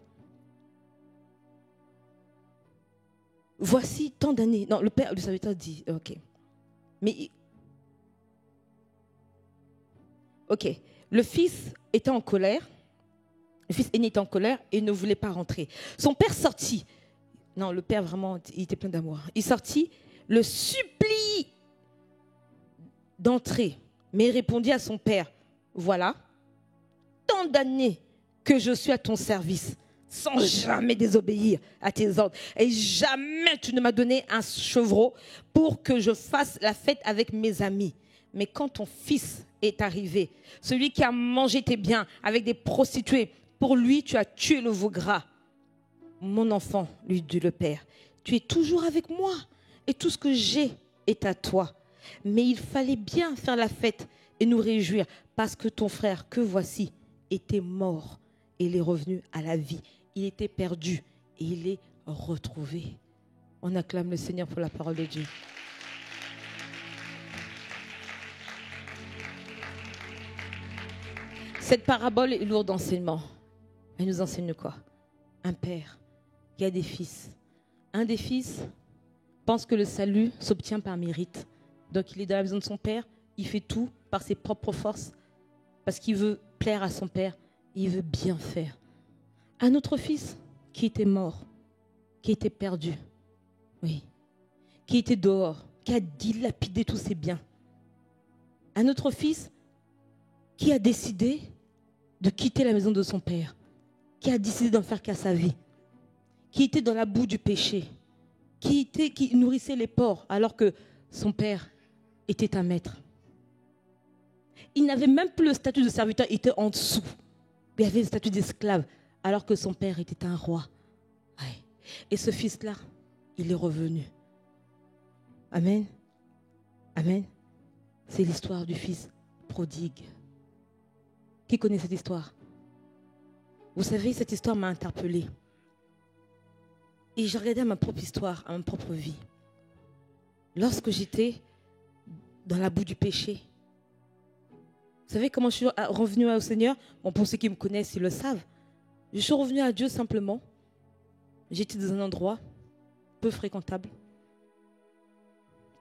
voici tant d'années. Non, le serviteur dit, ok. Mais, ok. Le fils était en colère. Le fils aîné était en colère et ne voulait pas rentrer. Son père sortit. Non, le père vraiment, il était plein d'amour. Il sortit, le supplie d'entrer, mais il répondit à son père, voilà, tant d'années que je suis à ton service, sans jamais désobéir à tes ordres. Et jamais tu ne m'as donné un chevreau pour que je fasse la fête avec mes amis. Mais quand ton fils est arrivé, celui qui a mangé tes biens avec des prostituées, pour lui tu as tué le veau gras. Mon enfant, lui dit le père, tu es toujours avec moi et tout ce que j'ai est à toi. Mais il fallait bien faire la fête et nous réjouir parce que ton frère, que voici, était mort et il est revenu à la vie. Il était perdu et il est retrouvé. On acclame le Seigneur pour la parole de Dieu. Cette parabole est lourde d'enseignement. Elle nous enseigne quoi? Un père qui a des fils. Un des fils pense que le salut s'obtient par mérite. Donc il est dans la maison de son père, il fait tout par ses propres forces, parce qu'il veut plaire à son père, il veut bien faire. Un autre fils qui était mort, qui était perdu, oui, qui était dehors, qui a dilapidé tous ses biens. Un autre fils qui a décidé de quitter la maison de son père, qui a décidé d'en faire qu'à sa vie, qui était dans la boue du péché, qui nourrissait les porcs alors que son père était un maître. Il n'avait même plus le statut de serviteur, il était en dessous. Il avait le statut d'esclave alors que son père était un roi. Ouais. Et ce fils-là, il est revenu. Amen. Amen. C'est l'histoire du fils prodigue. Qui connaît cette histoire? Vous savez, cette histoire m'a interpellée. Et j'ai regardé à ma propre histoire, à ma propre vie. Lorsque j'étais dans la boue du péché, vous savez comment je suis revenue au Seigneur? Bon, pour ceux qui me connaissent, ils le savent. Je suis revenue à Dieu simplement. J'étais dans un endroit peu fréquentable.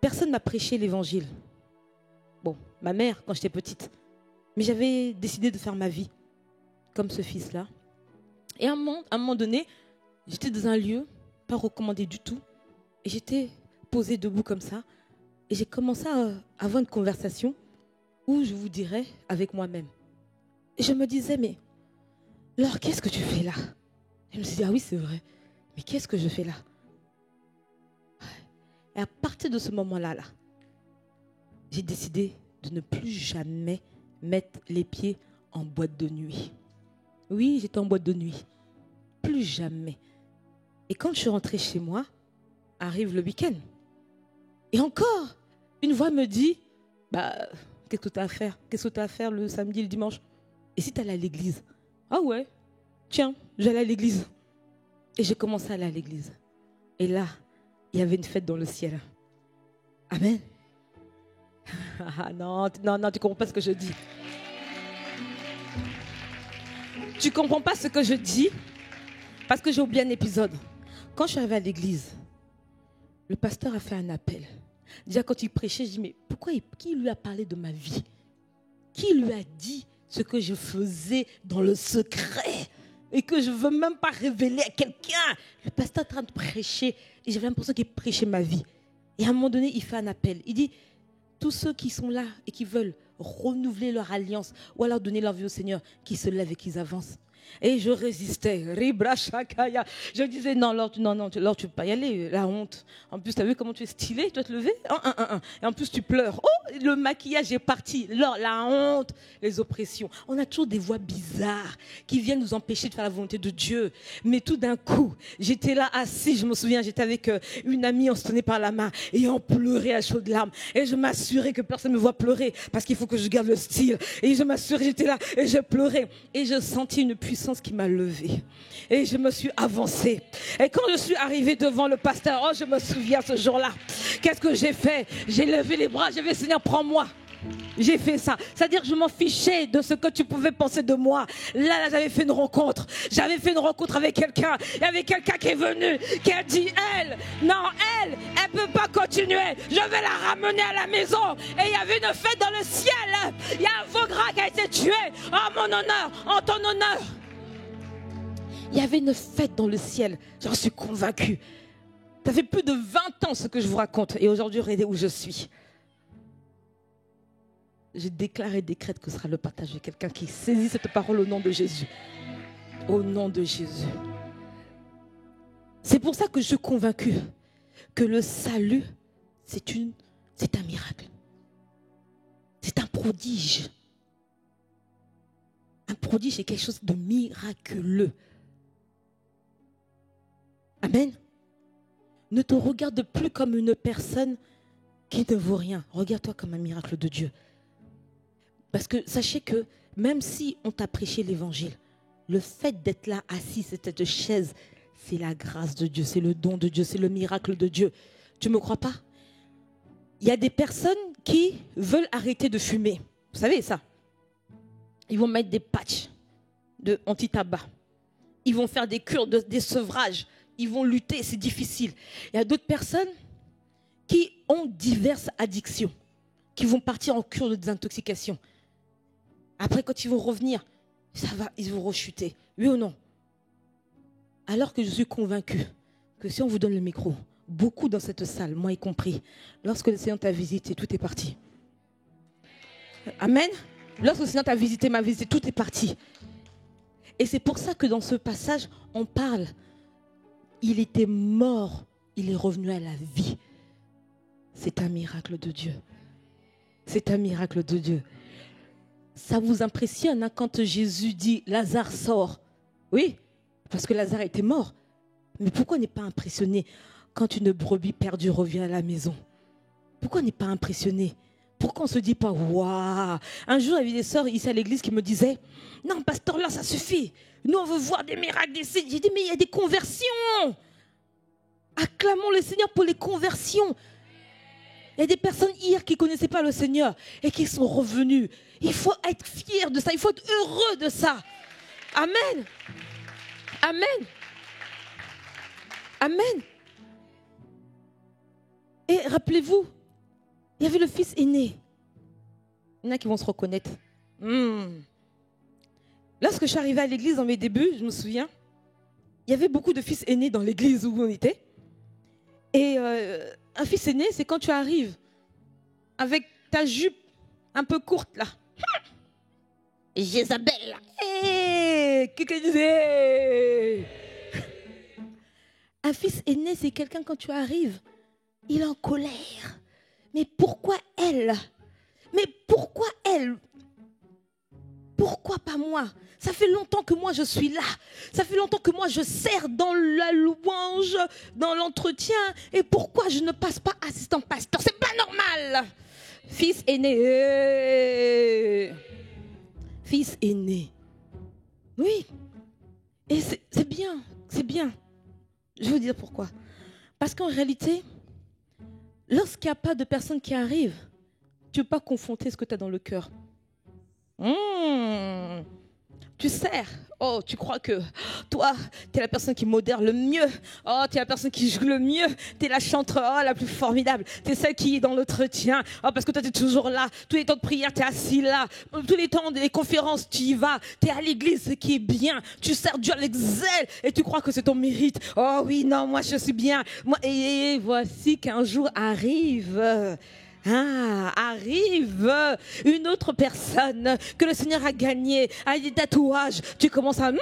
Personne ne m'a prêché l'évangile. Bon, ma mère, quand j'étais petite. Mais j'avais décidé de faire ma vie comme ce fils-là. Et à un moment donné, j'étais dans un lieu pas recommandé du tout. Et j'étais posée debout comme ça. Et j'ai commencé à avoir une conversation où je vous dirais avec moi-même. Et je me disais, mais Laure, qu'est-ce que tu fais là? Je me suis dit, ah oui, c'est vrai. Mais qu'est-ce que je fais là? Et à partir de ce moment-là, j'ai décidé de ne plus jamais mettre les pieds en boîte de nuit. Oui, j'étais en boîte de nuit. Plus jamais. Et quand je suis rentrée chez moi, arrive le week-end. Et encore, une voix me dit, qu'est-ce que tu as à faire? Qu'est-ce que tu as à faire le samedi et le dimanche? Et si tu allais à l'église? Ah ouais, tiens, j'allais à l'église. Et j'ai commencé à aller à l'église. Et là, il y avait une fête dans le ciel. Amen. Ah non, tu comprends pas ce que je dis. Tu comprends pas ce que je dis parce que j'ai oublié un épisode. Quand je suis arrivée à l'église, le pasteur a fait un appel. Déjà quand il prêchait, je dis mais qui lui a parlé de ma vie? Qui lui a dit ce que je faisais dans le secret et que je ne veux même pas révéler à quelqu'un? Le pasteur est en train de prêcher et j'avais l'impression qu'il prêchait ma vie. Et à un moment donné, il fait un appel. Il dit, tous ceux qui sont là et qui veulent renouveler leur alliance ou alors donner leur vie au Seigneur, qui se lèvent et qui avancent. Et je résistais. Je disais, non, Laure, tu ne peux pas y aller, la honte. En plus, tu as vu comment tu es stylée, tu dois te lever. Et en plus, tu pleures. Oh, le maquillage est parti. Laure, la honte, les oppressions. On a toujours des voix bizarres qui viennent nous empêcher de faire la volonté de Dieu. Mais tout d'un coup, j'étais là assis, je me souviens, j'étais avec une amie, on se tenait par la main et on pleurait à chaudes larmes. Et je m'assurais que personne ne me voit pleurer parce qu'il faut que je garde le style. Et je m'assurais, j'étais là et je pleurais. Et je sentis une puissance qui m'a levée. Et je me suis avancée. Et quand je suis arrivée devant le pasteur, oh, je me souviens ce jour-là. Qu'est-ce que j'ai fait? J'ai levé les bras, j'ai dit, Seigneur, prends-moi. J'ai fait ça. C'est-à-dire que je m'en fichais de ce que tu pouvais penser de moi. Là, j'avais fait une rencontre. J'avais fait une rencontre avec quelqu'un. Il y avait quelqu'un qui est venu, qui a dit, elle peut pas continuer. Je vais la ramener à la maison. Et il y avait une fête dans le ciel. Il y a un veau gras qui a été tué en mon honneur, en ton honneur. Il y avait une fête dans le ciel. J'en suis convaincue. Ça fait plus de 20 ans ce que je vous raconte. Et aujourd'hui, regardez où je suis. Je déclare et décrète que ce sera le partage de quelqu'un qui saisit cette parole au nom de Jésus. Au nom de Jésus. C'est pour ça que je suis convaincue que le salut, c'est un miracle. C'est un prodige. Un prodige, c'est quelque chose de miraculeux. Amen. Ne te regarde plus comme une personne qui ne vaut rien. Regarde-toi comme un miracle de Dieu. Parce que sachez que même si on t'a prêché l'évangile, le fait d'être là assis sur cette chaise, c'est la grâce de Dieu, c'est le don de Dieu, c'est le miracle de Dieu. Tu ne me crois pas? Il y a des personnes qui veulent arrêter de fumer. Vous savez ça? Ils vont mettre des patchs anti-tabac. Ils vont faire des cures, des sevrages. Ils vont lutter, c'est difficile. Il y a d'autres personnes qui ont diverses addictions, qui vont partir en cure de désintoxication. Après, quand ils vont revenir, ça va, ils vont rechuter. Oui ou non? Alors que je suis convaincue que si on vous donne le micro, beaucoup dans cette salle, moi y compris, lorsque le Seigneur t'a visité, tout est parti. Amen. Lorsque le Seigneur t'a visité, m'a visité, tout est parti. Et c'est pour ça que dans ce passage, on parle. Il était mort, il est revenu à la vie. C'est un miracle de Dieu. C'est un miracle de Dieu. Ça vous impressionne hein, quand Jésus dit Lazare sort? Oui, parce que Lazare était mort. Mais pourquoi on n'est pas impressionné quand une brebis perdue revient à la maison? Pourquoi on n'est pas impressionné? Pourquoi on ne se dit pas waouh? Un jour, il y avait des sœurs ici à l'église qui me disaient non, pasteur, là, ça suffit. Nous, on veut voir des miracles, des signes. J'ai dit, mais il y a des conversions. Acclamons le Seigneur pour les conversions. Il y a des personnes hier qui ne connaissaient pas le Seigneur et qui sont revenues. Il faut être fier de ça. Il faut être heureux de ça. Amen. Amen. Amen. Et rappelez-vous, il y avait le fils aîné. Il y en a qui vont se reconnaître. Lorsque je suis arrivée à l'église dans mes débuts, je me souviens, il y avait beaucoup de fils aînés dans l'église où on était. Et un fils aîné, c'est quand tu arrives avec ta jupe un peu courte là. Jézabel. Quelqu'un disait. Un fils aîné, c'est quelqu'un quand tu arrives, il est en colère. Mais pourquoi elle? Mais pourquoi elle? Pourquoi pas moi? Ça fait longtemps que moi je suis là. Ça fait longtemps que moi je sers dans la louange, dans l'entretien. Et pourquoi je ne passe pas assistant pasteur? C'est pas normal. Fils aîné. Fils aîné. Oui. Et c'est bien. C'est bien. Je vais vous dire pourquoi. Parce qu'en réalité, lorsqu'il n'y a pas de personne qui arrive, tu ne peux pas confronter ce que tu as dans le cœur. Tu sers. Oh, tu crois que toi, tu es la personne qui modère le mieux. Oh, tu es la personne qui joue le mieux. Tu es la chanteuse la plus formidable. Tu es celle qui est dans l'entretien. Oh, parce que toi, tu es toujours là. Tous les temps de prière, tu es assis là. Tous les temps des conférences, tu y vas. Tu es à l'église, ce qui est bien. Tu sers Dieu avec zèle et tu crois que c'est ton mérite. Oh oui, non, moi, je suis bien. Moi, et voici qu'un jour arrive... arrive une autre personne que le Seigneur a gagnée, a des tatouages. Tu commences à...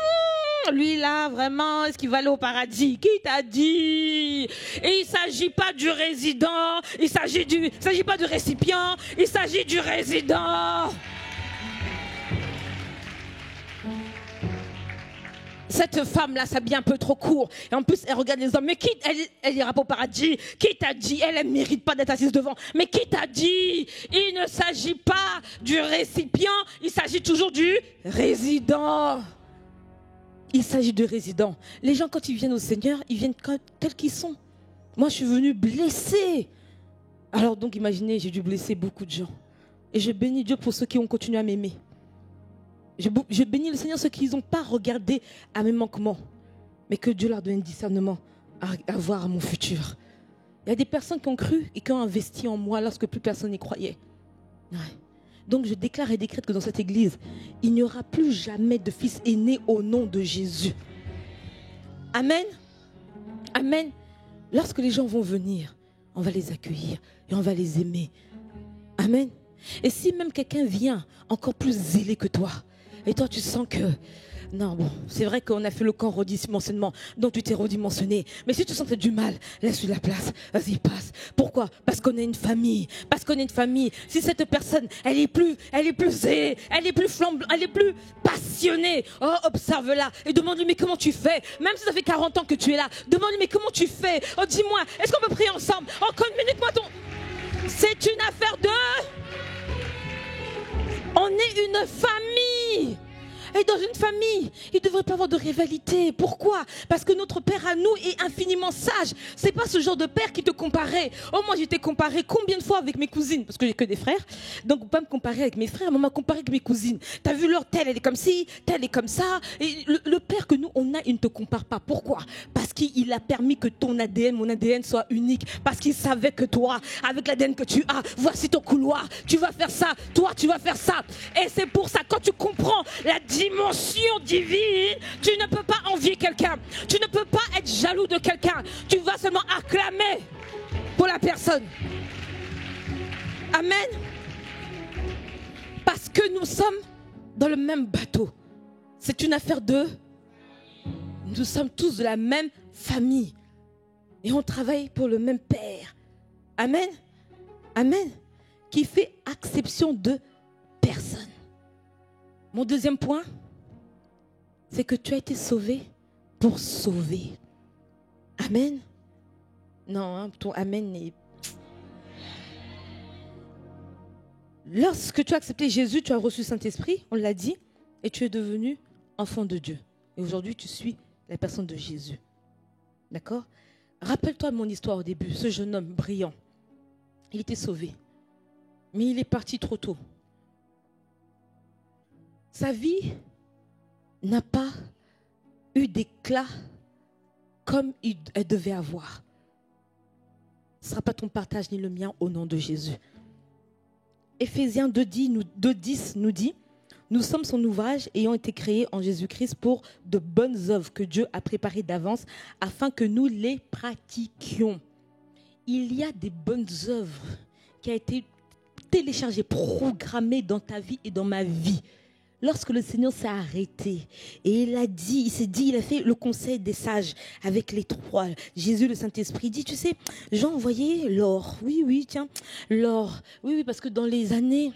lui là, vraiment, est-ce qu'il va aller au paradis? Qui t'a dit? Et il ne s'agit pas du résident, il s'agit pas du récipient, il s'agit du résident. Cette femme-là s'habille un peu trop court. Et en plus, elle regarde les hommes. Mais qui, elle ira pas au paradis? Qui t'a dit? Elle ne mérite pas d'être assise devant. Mais qui t'a dit? Il ne s'agit pas du récipient. Il s'agit toujours du résident. Il s'agit de résident. Les gens, quand ils viennent au Seigneur, ils viennent tels qu'ils sont. Moi, je suis venue blessée. Alors donc, imaginez, j'ai dû blesser beaucoup de gens. Et je bénis Dieu pour ceux qui ont continué à m'aimer. Je bénis le Seigneur ceux qui n'ont pas regardé à mes manquements, mais que Dieu leur donne un discernement à voir à mon futur. Il y a des personnes qui ont cru et qui ont investi en moi lorsque plus personne n'y croyait. Ouais. Donc je déclare et décrète que dans cette église, il n'y aura plus jamais de fils aîné au nom de Jésus. Amen. Amen. Lorsque les gens vont venir, on va les accueillir et on va les aimer. Amen. Et si même quelqu'un vient encore plus zélé que toi, et toi tu sens que Non, bon, c'est vrai qu'on a fait le camp redimensionnement, donc tu t'es redimensionné. Mais si tu sentais du mal, laisse-lui la place. Vas-y, passe. Pourquoi? Parce qu'on est une famille. Parce qu'on est une famille. Si cette personne, elle est plus zélée, elle est plus flambante, elle est plus passionnée. Oh, observe-la et demande-lui, mais comment tu fais? Même si ça fait 40 ans que tu es là, demande-lui, mais comment tu fais? Oh, dis-moi, est-ce qu'on peut prier ensemble? Encore une minute, moi, c'est une affaire de... On est une famille. Et dans une famille, il ne devrait pas avoir de rivalité. Pourquoi? Parce que notre père à nous est infiniment sage. C'est pas ce genre de père qui te comparait. Oh, moi j'étais comparée combien de fois avec mes cousines? Parce que j'ai que des frères. Donc on peut pas me comparer avec mes frères, mais on m'a comparé avec mes cousines. T'as vu leur telle, elle est comme ci, telle est comme ça. Et le père que nous on a, il ne te compare pas. Pourquoi? Parce qu'il a permis que ton ADN, mon ADN soit unique. Parce qu'il savait que toi, avec l'ADN que tu as, voici ton couloir. Tu vas faire ça, toi tu vas faire ça. Et c'est pour ça, quand tu comprends la dimension divine, tu ne peux pas envier quelqu'un, tu ne peux pas être jaloux de quelqu'un, tu vas seulement acclamer pour la personne. Amen. Parce que nous sommes dans le même bateau. C'est une affaire de... Nous sommes tous de la même famille et on travaille pour le même Père. Amen. Amen. Qui fait exception de personne. Mon deuxième point, c'est que tu as été sauvé pour sauver. Amen. Non, hein, ton amen est... Lorsque tu as accepté Jésus, tu as reçu Saint-Esprit, on l'a dit, et tu es devenu enfant de Dieu. Et aujourd'hui, tu suis la personne de Jésus. D'accord? Rappelle-toi de mon histoire au début. Ce jeune homme brillant, il était sauvé. Mais il est parti trop tôt. Sa vie n'a pas eu d'éclat comme elle devait avoir. Ce ne sera pas ton partage ni le mien au nom de Jésus. Éphésiens 2:10 nous dit: nous sommes son ouvrage ayant été créés en Jésus-Christ pour de bonnes œuvres que Dieu a préparées d'avance afin que nous les pratiquions. Il y a des bonnes œuvres qui ont été téléchargées, programmées dans ta vie et dans ma vie. Lorsque le Seigneur s'est arrêté et il a fait le conseil des sages avec les trois, Jésus, le Saint-Esprit, il dit, tu sais, Jean, voyez l'or. Oui, tiens, l'or. Oui, parce que dans les années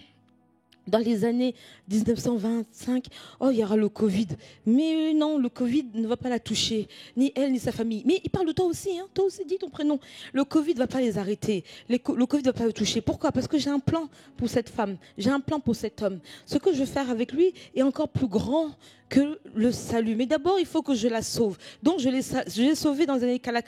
1925, oh, il y aura le Covid. Mais non, le Covid ne va pas la toucher, ni elle, ni sa famille. Mais il parle de toi aussi, hein. Toi aussi, dis ton prénom. Le Covid ne va pas les arrêter. Le Covid ne va pas le toucher. Pourquoi? Parce que j'ai un plan pour cette femme. J'ai un plan pour cet homme. Ce que je veux faire avec lui est encore plus grand que le salut. Mais d'abord, il faut que je la sauve. Donc, je l'ai sauvée dans les années Kala.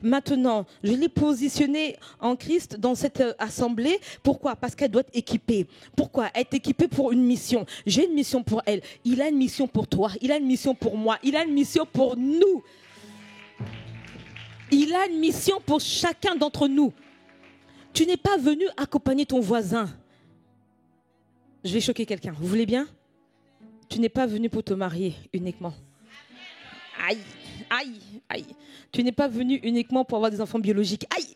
Maintenant, je l'ai positionnée en Christ dans cette assemblée. Pourquoi? Parce qu'elle doit être équipée. Pourquoi? Être équipée pour une mission. J'ai une mission pour elle. Il a une mission pour toi. Il a une mission pour moi. Il a une mission pour nous. Il a une mission pour chacun d'entre nous. Tu n'es pas venu accompagner ton voisin. Je vais choquer quelqu'un. Vous voulez bien? Tu n'es pas venu pour te marier uniquement. Aïe. Tu n'es pas venu uniquement pour avoir des enfants biologiques. Aïe.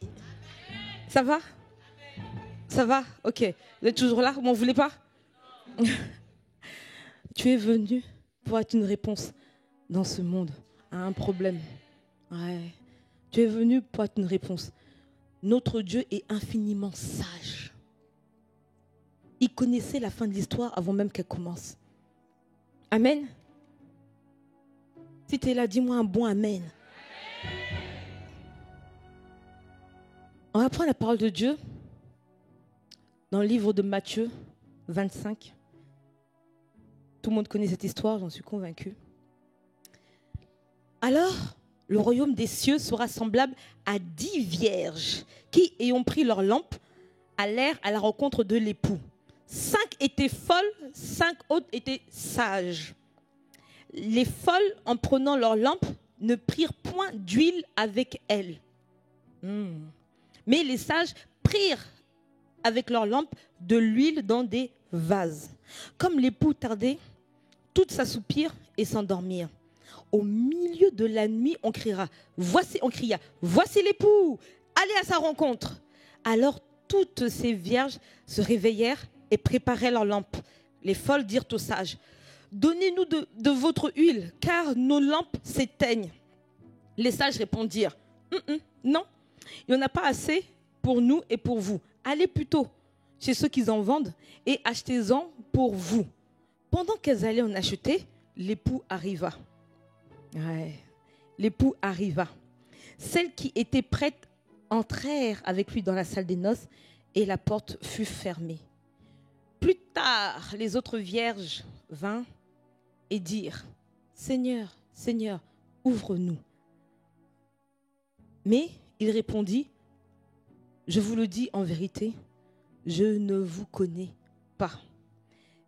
Ça va? Ça va? Ok. Vous êtes toujours là? Vous m'en voulez pas? Tu es venu pour être une réponse dans ce monde à un problème. Ouais. Tu es venu pour être une réponse. Notre Dieu est infiniment sage. Il connaissait la fin de l'histoire avant même qu'elle commence. Amen. Si tu es là, dis-moi un bon amen. On va prendre la parole de Dieu dans le livre de Matthieu 25. Tout le monde connaît cette histoire, j'en suis convaincue. Alors, le royaume des cieux sera semblable à 10 vierges qui, ayant pris leur lampe, allèrent à la rencontre de l'époux. 5 étaient folles, 5 autres étaient sages. Les folles, en prenant leur lampe, ne prirent point d'huile avec elles. Mais les sages prirent avec leur lampe de l'huile dans des vases. Comme l'époux tardait, toutes s'assoupirent et s'endormirent. Au milieu de la nuit, on cria, voici l'époux, allez à sa rencontre. Alors toutes ces vierges se réveillèrent et préparèrent leurs lampes. Les folles dirent aux sages, donnez-nous de votre huile, car nos lampes s'éteignent. Les sages répondirent, non, il n'y en a pas assez pour nous et pour vous. Allez plutôt chez ceux qui en vendent et achetez-en pour vous. Pendant qu'elles allaient en acheter, l'époux arriva. Ouais, l'époux arriva. Celles qui étaient prêtes entrèrent avec lui dans la salle des noces et la porte fut fermée. Plus tard, les autres vierges vinrent et dirent, Seigneur, Seigneur, ouvre-nous. Mais il répondit, je vous le dis en vérité, je ne vous connais pas.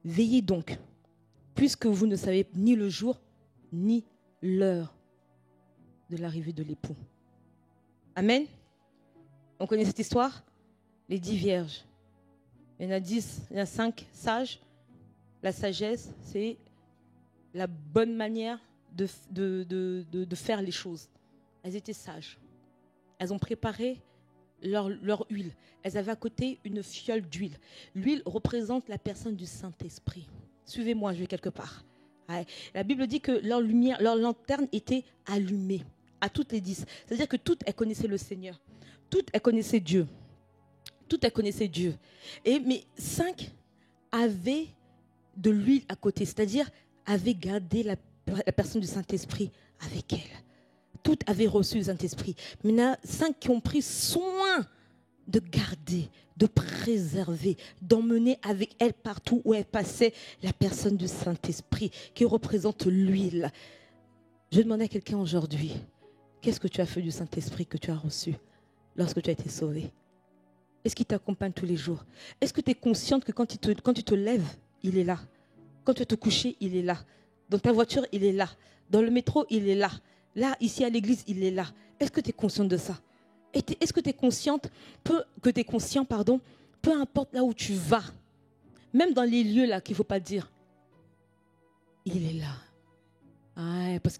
Veillez donc, puisque vous ne savez ni le jour, ni l'heure de l'arrivée de l'époux. Amen. On connaît cette histoire? Les 10 vierges. Il y en a 10, il y en a 5 sages. La sagesse, c'est la bonne manière de faire les choses. Elles étaient sages. Elles ont préparé leur huile. Elles avaient à côté une fiole d'huile. L'huile représente la personne du Saint-Esprit. Suivez-moi, je vais quelque part. Ouais. La Bible dit que leur lumière, leur lanterne était allumée à toutes les 10. C'est-à-dire que toutes, elles connaissaient le Seigneur. Toutes, elles connaissaient Dieu. Toutes, elles connaissaient Dieu. Mais 5 avaient de l'huile à côté. C'est-à-dire, avaient gardé la personne du Saint-Esprit avec elles. Toutes avaient reçu le Saint-Esprit. Mais il y en a 5 qui ont pris soin de garder, de préserver, d'emmener avec elles partout où elles passaient la personne du Saint-Esprit qui représente l'huile. Je demandais à quelqu'un aujourd'hui, qu'est-ce que tu as fait du Saint-Esprit que tu as reçu lorsque tu as été sauvé? Est-ce qu'il t'accompagne tous les jours? Est-ce que tu es consciente que quand tu te lèves, il est là? Quand tu vas te coucher, il est là. Dans ta voiture, il est là. Dans le métro, il est là. Là, ici à l'église, il est là. Est-ce que tu es consciente de ça? Est-ce que tu es conscient, peu importe là où tu vas, même dans les lieux là qu'il ne faut pas dire, il est là. Ah, parce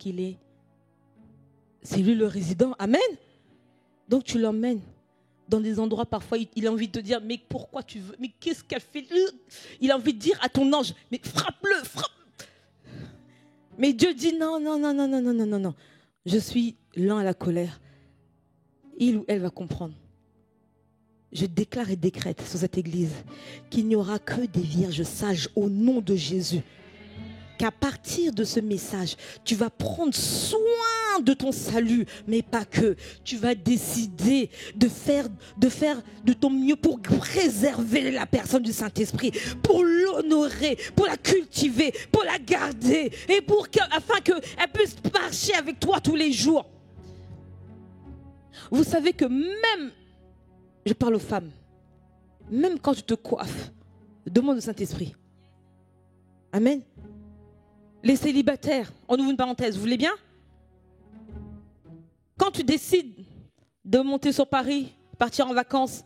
c'est lui le résident. Amen. Donc tu l'emmènes dans des endroits, parfois il a envie de te dire, mais pourquoi tu veux, mais qu'est-ce qu'elle fait? Il a envie de dire à ton ange, mais frappe-le, frappe. Mais Dieu dit non. Je suis lent à la colère. Il ou elle va comprendre. Je déclare et décrète sur cette église qu'il n'y aura que des vierges sages au nom de Jésus. Qu'à partir de ce message, tu vas prendre soin de ton salut, mais pas que. Tu vas décider de faire de ton mieux pour préserver la personne du Saint-Esprit, pour l'honorer, pour la cultiver, pour la garder, et afin qu'elle puisse marcher avec toi tous les jours. Vous savez que même, je parle aux femmes, même quand tu te coiffes, demande au Saint-Esprit. Amen. Les célibataires, on ouvre une parenthèse, vous voulez bien? Quand tu décides de monter sur Paris, partir en vacances,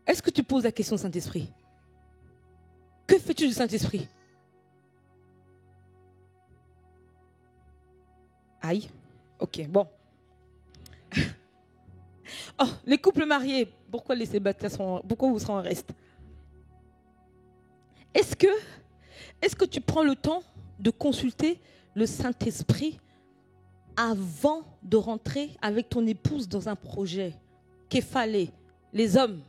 est-ce que tu poses la question au Saint-Esprit? Que fais-tu du Saint-Esprit? Aïe, ok, bon. Oh, les couples mariés, pourquoi les célibataires pourquoi vous serez en reste? Est-ce que tu prends le temps de consulter le Saint-Esprit avant de rentrer avec ton épouse dans un projet? Képhale, les hommes.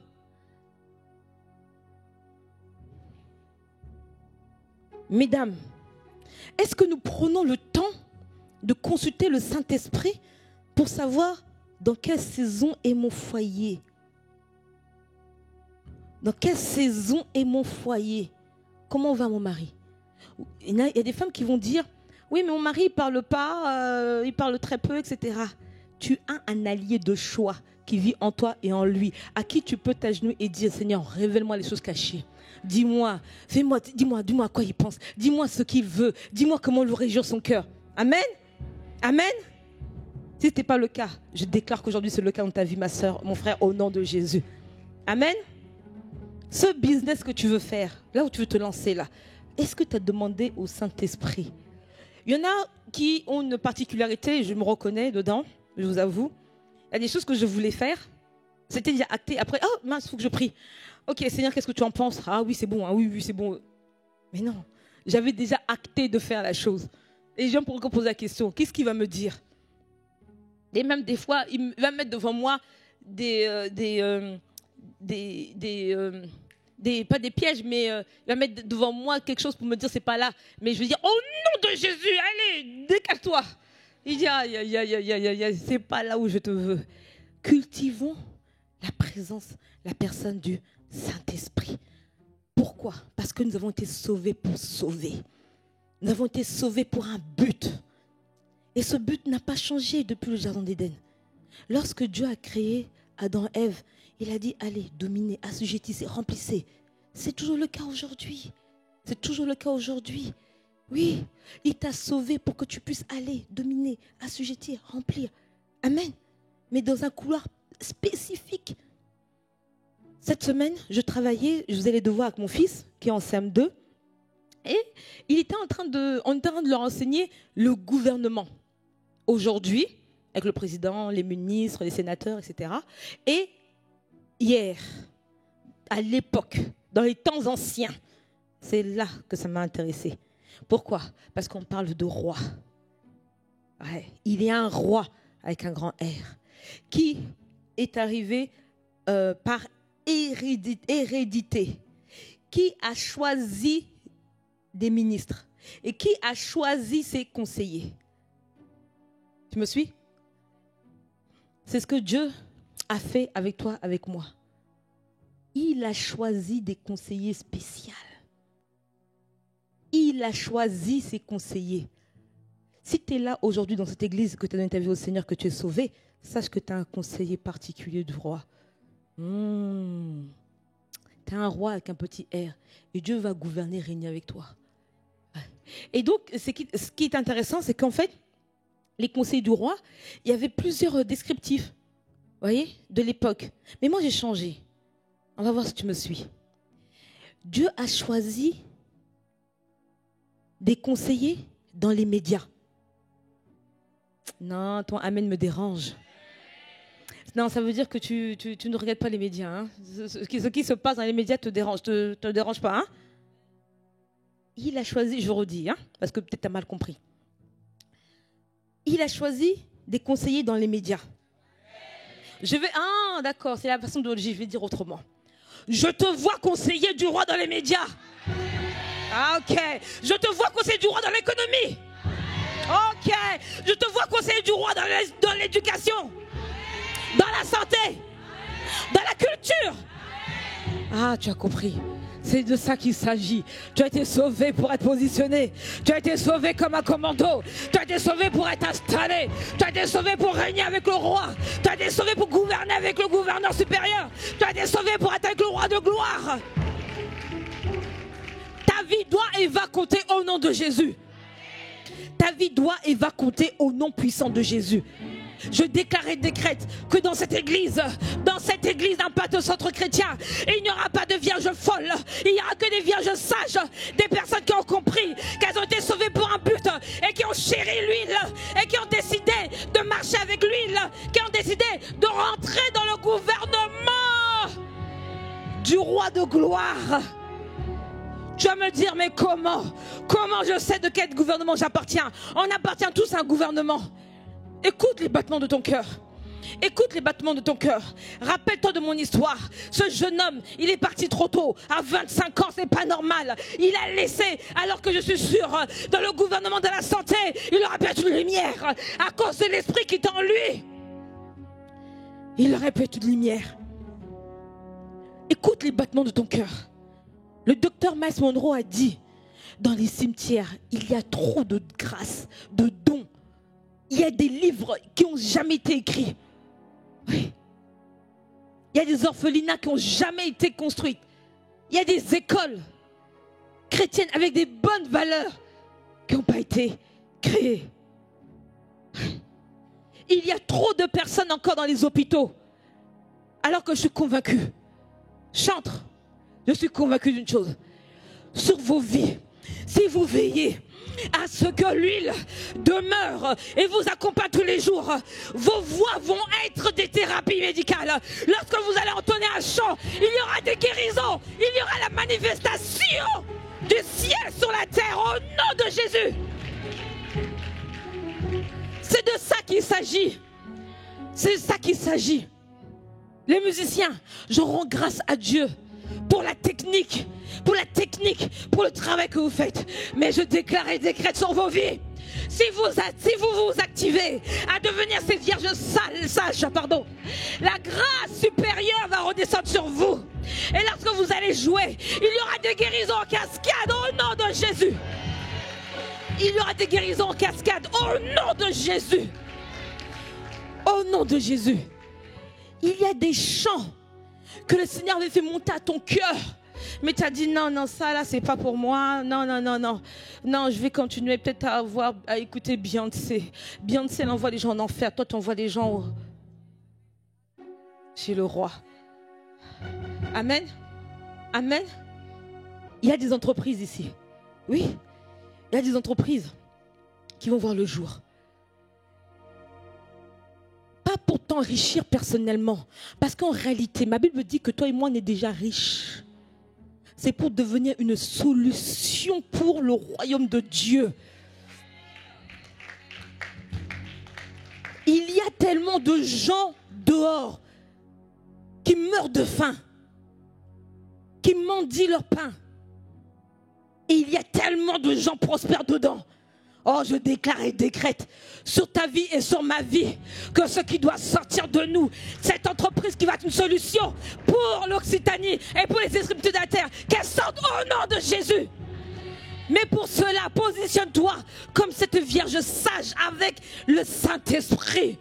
Mesdames, est-ce que nous prenons le temps de consulter le Saint-Esprit pour savoir dans quelle saison est mon foyer? Dans quelle saison est mon foyer? Comment va mon mari? Il y a des femmes qui vont dire, oui, mais mon mari ne parle pas, il parle très peu, etc. Tu as un allié de choix qui vit en toi et en lui, à qui tu peux t'agenouiller et dire, Seigneur, révèle-moi les choses cachées. Dis-moi, dis-moi à quoi il pense. Dis-moi ce qu'il veut. Dis-moi comment lui réjouir son cœur. Amen. Amen. Si ce n'est pas le cas, je déclare qu'aujourd'hui c'est le cas dans ta vie, ma soeur, mon frère, au nom de Jésus. Amen. Ce business que tu veux faire, là où tu veux te lancer là, est-ce que tu as demandé au Saint-Esprit? Il y en a qui ont une particularité, je me reconnais dedans, je vous avoue. Il y a des choses que je voulais faire, c'était déjà acté. Après, oh mince, il faut que je prie. Ok, Seigneur, qu'est-ce que tu en penses? Ah oui, c'est bon, ah oui, c'est bon. Mais non, J'avais déjà acté de faire la chose. Et les gens pourraient poser la question, qu'est-ce qu'il va me dire? Et même des fois, il va mettre devant moi pas des pièges, mais il va mettre devant moi quelque chose pour me dire c'est pas là. Mais je vais dire au nom de Jésus, allez, décale-toi. Il dit c'est pas là où je te veux. Cultivons la présence, la personne du Saint-Esprit. Pourquoi? Parce que nous avons été sauvés pour sauver. Nous avons été sauvés pour un but. Et ce but n'a pas changé depuis le jardin d'Éden. Lorsque Dieu a créé Adam et Ève, il a dit, allez, dominez, assujettissez, remplissez. C'est toujours le cas aujourd'hui. C'est toujours le cas aujourd'hui. Oui, il t'a sauvé pour que tu puisses aller, dominer, assujettir, remplir. Amen. Mais dans un couloir spécifique. Cette semaine, je travaillais, je faisais les devoirs avec mon fils, qui est en CM2. Et on était en train de leur enseigner le gouvernement. Aujourd'hui, avec le président, les ministres, les sénateurs, etc. Et hier, à l'époque, dans les temps anciens, c'est là que ça m'a intéressée. Pourquoi? Parce qu'on parle de roi. Ouais, il y a un roi avec un grand R qui est arrivé par hérédité, qui a choisi des ministres et qui a choisi ses conseillers. Tu me suis? C'est ce que Dieu a fait avec toi, avec moi. Il a choisi des conseillers spéciaux. Il a choisi ses conseillers. Si tu es là aujourd'hui dans cette église, que tu as donné ta vie au Seigneur, que tu es sauvé, sache que tu as un conseiller particulier du roi. Tu as un roi avec un petit R. Et Dieu va gouverner, régner avec toi. Et donc, ce qui est intéressant, c'est qu'en fait, les conseillers du roi, il y avait plusieurs descriptifs, vous voyez, de l'époque. Mais moi, j'ai changé. On va voir si tu me suis. Dieu a choisi des conseillers dans les médias. Non, ton amen me dérange. Non, ça veut dire que tu ne regardes pas les médias. Hein. Ce qui se passe dans les médias te dérange pas. Hein. Il a choisi, je redis, hein, parce que peut-être tu as mal compris. Il a choisi des conseillers dans les médias. D'accord, c'est la façon dont je vais dire autrement. Je te vois conseiller du roi dans les médias. Ah, ok. Je te vois conseiller du roi dans l'économie. Ok. Je te vois conseiller du roi dans l'éducation, dans la santé, dans la culture. Ah, tu as compris. C'est de ça qu'il s'agit. Tu as été sauvé pour être positionné. Tu as été sauvé comme un commando. Tu as été sauvé pour être installé. Tu as été sauvé pour régner avec le roi. Tu as été sauvé pour gouverner avec le gouverneur supérieur. Tu as été sauvé pour être avec le roi de gloire. Ta vie doit et va compter au nom de Jésus. Ta vie doit et va compter au nom puissant de Jésus. Je déclare et décrète que dans cette église d'Impact Centre Chrétien, il n'y aura pas de vierges folles, il n'y aura que des vierges sages, des personnes qui ont compris qu'elles ont été sauvées pour un but et qui ont chéri l'huile et qui ont décidé de marcher avec l'huile, qui ont décidé de rentrer dans le gouvernement du roi de gloire. Tu vas me dire, mais comment je sais de quel gouvernement j'appartiens? On appartient tous à un gouvernement. Écoute les battements de ton cœur. Écoute les battements de ton cœur. Rappelle-toi de mon histoire. Ce jeune homme, il est parti trop tôt. À 25 ans, c'est pas normal. Il a laissé, alors que je suis sûr, dans le gouvernement de la santé, il aurait pu être une lumière. À cause de l'esprit qui est en lui, il aurait pu être une lumière. Écoute les battements de ton cœur. Le docteur Miles Monroe a dit, dans les cimetières, il y a trop de grâce, de dons. Il y a des livres qui n'ont jamais été écrits. Oui. Il y a des orphelinats qui n'ont jamais été construits. Il y a des écoles chrétiennes avec des bonnes valeurs qui n'ont pas été créées. Il y a trop de personnes encore dans les hôpitaux. Alors que je suis convaincu, chantre, je suis convaincu d'une chose. Sur vos vies, si vous veillez à ce que l'huile demeure et vous accompagne tous les jours, vos voix vont être des thérapies médicales. Lorsque vous allez entonner un chant, il y aura des guérisons, il y aura la manifestation du ciel sur la terre, au nom de Jésus. C'est de ça qu'il s'agit. C'est de ça qu'il s'agit. Les musiciens, je rends grâce à Dieu pour la technique, pour le travail que vous faites. Mais je déclare et décrète sur vos vies. Si vous vous activez à devenir ces vierges sages, la grâce supérieure va redescendre sur vous. Et lorsque vous allez jouer, il y aura des guérisons en cascade au nom de Jésus. Il y aura des guérisons en cascade au nom de Jésus. Au nom de Jésus. Il y a des chants que le Seigneur avait fait monter à ton cœur. Mais tu as dit non, ça là c'est pas pour moi. Non, je vais continuer peut-être à écouter Beyoncé. Beyoncé elle envoie les gens en enfer. Toi tu envoies les gens chez le roi. Amen. Amen. Il y a des entreprises ici. Oui, il y a des entreprises qui vont voir le jour. Pas pour t'enrichir personnellement. Parce qu'en réalité, ma Bible dit que toi et moi on est déjà riches. C'est pour devenir une solution pour le royaume de Dieu. Il y a tellement de gens dehors qui meurent de faim, qui mendient leur pain. Et il y a tellement de gens prospères dedans. Oh, je déclare et décrète sur ta vie et sur ma vie que ce qui doit sortir de nous, cette entreprise qui va être une solution pour l'Occitanie et pour les extrémités de la terre, qu'elle sorte au nom de Jésus. Mais pour cela, positionne-toi comme cette vierge sage avec le Saint-Esprit.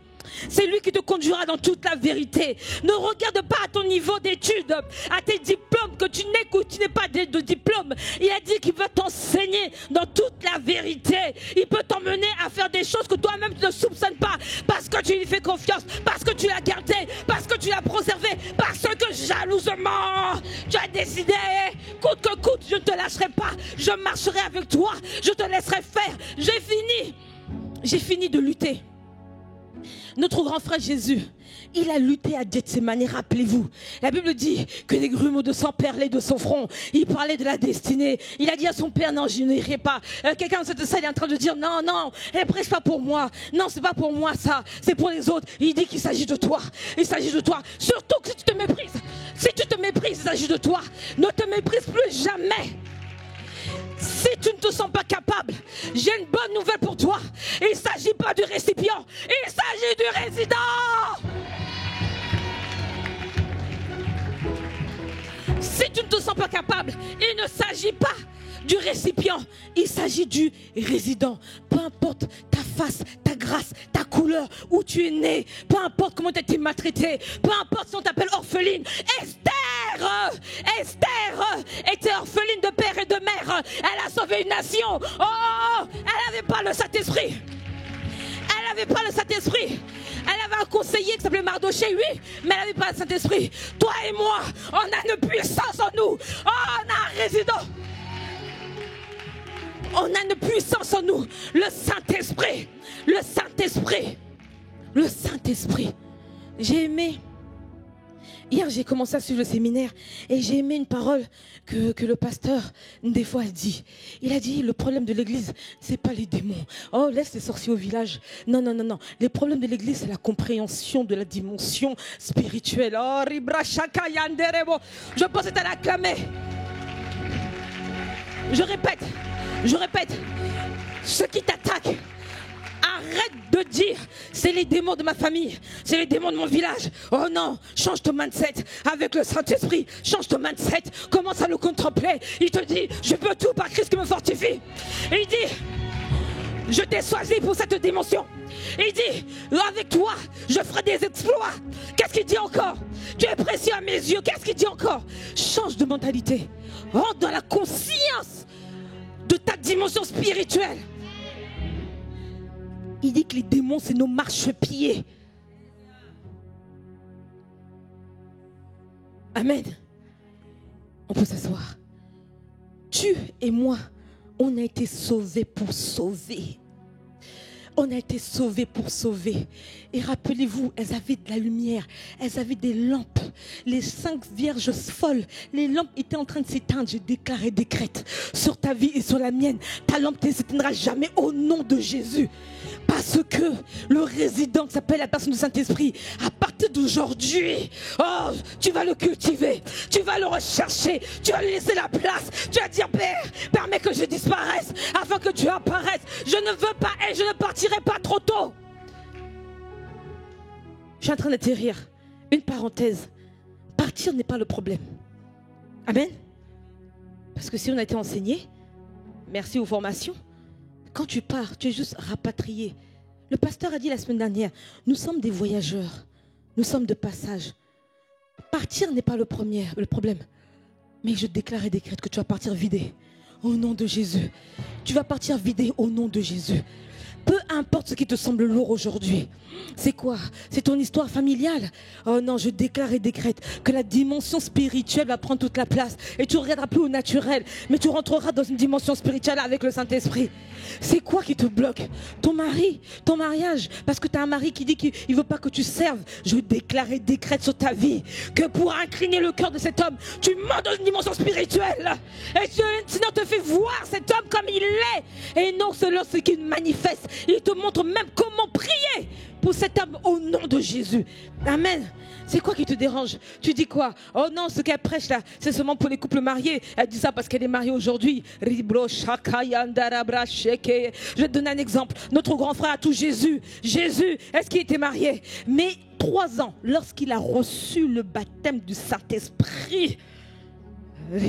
C'est lui qui te conduira dans toute la vérité. Ne regarde pas à ton niveau d'études, à tes diplômes, que tu n'es pas de diplôme. Il a dit qu'il veut t'enseigner dans toute la vérité. Il peut t'emmener à faire des choses que toi-même tu ne soupçonnes pas. Parce que tu lui fais confiance, parce que tu l'as gardé, parce que tu l'as préservé, parce que jalousement, tu as décidé, coûte que coûte, je ne te lâcherai pas. Je marcherai avec toi, je te laisserai faire. J'ai fini de lutter. Notre grand frère Jésus, il a lutté à Gethsémani, rappelez-vous. La Bible dit que des grumeaux de sang perlaient de son front. Il parlait de la destinée. Il a dit à son père, non, je n'irai pas. Quelqu'un de cette salle est en train de dire, non, elle prêche pas pour moi. Non, c'est pas pour moi ça, c'est pour les autres. Il dit qu'il s'agit de toi. Il s'agit de toi. Surtout que si tu te méprises. Si tu te méprises, il s'agit de toi. Ne te méprise plus jamais. Si tu ne te sens pas capable, j'ai une bonne nouvelle pour toi. Il ne s'agit pas du récipient, il s'agit du résident. Si tu ne te sens pas capable, il ne s'agit pas du récipient, il s'agit du résident. Peu importe ta face, ta grâce, ta couleur, où tu es né, peu importe comment tu as été maltraité, peu importe si on t'appelle orpheline. Esther était orpheline de père et de mère. Elle a sauvé une nation. Oh, elle n'avait pas le Saint-Esprit. Elle n'avait pas le Saint-Esprit. Elle avait un conseiller qui s'appelait Mardoché, oui, mais elle n'avait pas le Saint-Esprit. Toi et moi, on a une puissance en nous. Oh, on a un résident. On a une puissance en nous. Le Saint-Esprit. Le Saint-Esprit. Le Saint-Esprit. J'ai aimé. Hier, j'ai commencé à suivre le séminaire et j'ai aimé une parole que le pasteur, des fois, dit. Il a dit, le problème de l'église, c'est pas les démons. Oh, laisse les sorciers au village. Non. Les problèmes de l'église, c'est la compréhension de la dimension spirituelle. Oh, Ribra Shaka Yanderebo. Je pense que c'est à l'acclamer. Je répète. Ceux qui t'attaquent, arrête de dire, c'est les démons de ma famille, c'est les démons de mon village. Oh non, change ton mindset avec le Saint-Esprit. Change ton mindset, commence à le contempler. Il te dit, je peux tout par Christ qui me fortifie. Et il dit, je t'ai choisi pour cette dimension. Et il dit, avec toi, je ferai des exploits. Qu'est-ce qu'il dit encore? Tu es précieux à mes yeux. Qu'est-ce qu'il dit encore? Change de mentalité. Rentre dans la conscience de ta dimension spirituelle. Il dit que les démons, c'est nos marchepieds. Amen. On peut s'asseoir. Tu et moi, on a été sauvés pour sauver. On a été sauvés pour sauver. Et rappelez-vous, elles avaient de la lumière, elles avaient des lampes. Les 5 vierges folles, les lampes étaient en train de s'éteindre. Je déclare et décrète sur ta vie et sur la mienne. Ta lampe ne s'éteindra jamais au nom de Jésus. Parce que le résident qui s'appelle la personne du Saint-Esprit, à partir d'aujourd'hui, oh, tu vas le cultiver, tu vas le rechercher, tu vas lui laisser la place. Tu vas dire, Père, permets que je disparaisse afin que tu apparaisses. Je ne veux pas et je ne partirai pas trop tôt. Je suis en train d'atterrir. Une parenthèse. Partir n'est pas le problème. Amen. Parce que si on a été enseigné, merci aux formations, quand tu pars, tu es juste rapatrié. Le pasteur a dit la semaine dernière, nous sommes des voyageurs. Nous sommes de passage. Partir n'est pas le problème. Mais je déclare et décrète que tu vas partir vidé. Au nom de Jésus. Tu vas partir vidé au nom de Jésus. Peu importe ce qui te semble lourd aujourd'hui. C'est quoi? C'est ton histoire familiale? Oh non, je déclare et décrète que la dimension spirituelle va prendre toute la place. Et tu ne regarderas plus au naturel, mais tu rentreras dans une dimension spirituelle avec le Saint-Esprit. C'est quoi qui te bloque? Ton mari, ton mariage. Parce que tu as un mari qui dit qu'il ne veut pas que tu serves. Je déclare et décrète sur ta vie que pour incliner le cœur de cet homme, tu montes dans une dimension spirituelle. Et sinon te fait voir cet homme comme il est. Et non selon ce qu'il manifeste. Il te montre même comment prier pour cet homme au nom de Jésus. Amen. C'est quoi qui te dérange? Tu dis quoi? Oh non, ce qu'elle prêche là, c'est seulement pour les couples mariés. Elle dit ça parce qu'elle est mariée aujourd'hui. Je vais te donner un exemple. Notre grand frère a tout Jésus. Jésus, est-ce qu'il était marié? Mais 3 ans, lorsqu'il a reçu le baptême du Saint-Esprit, ma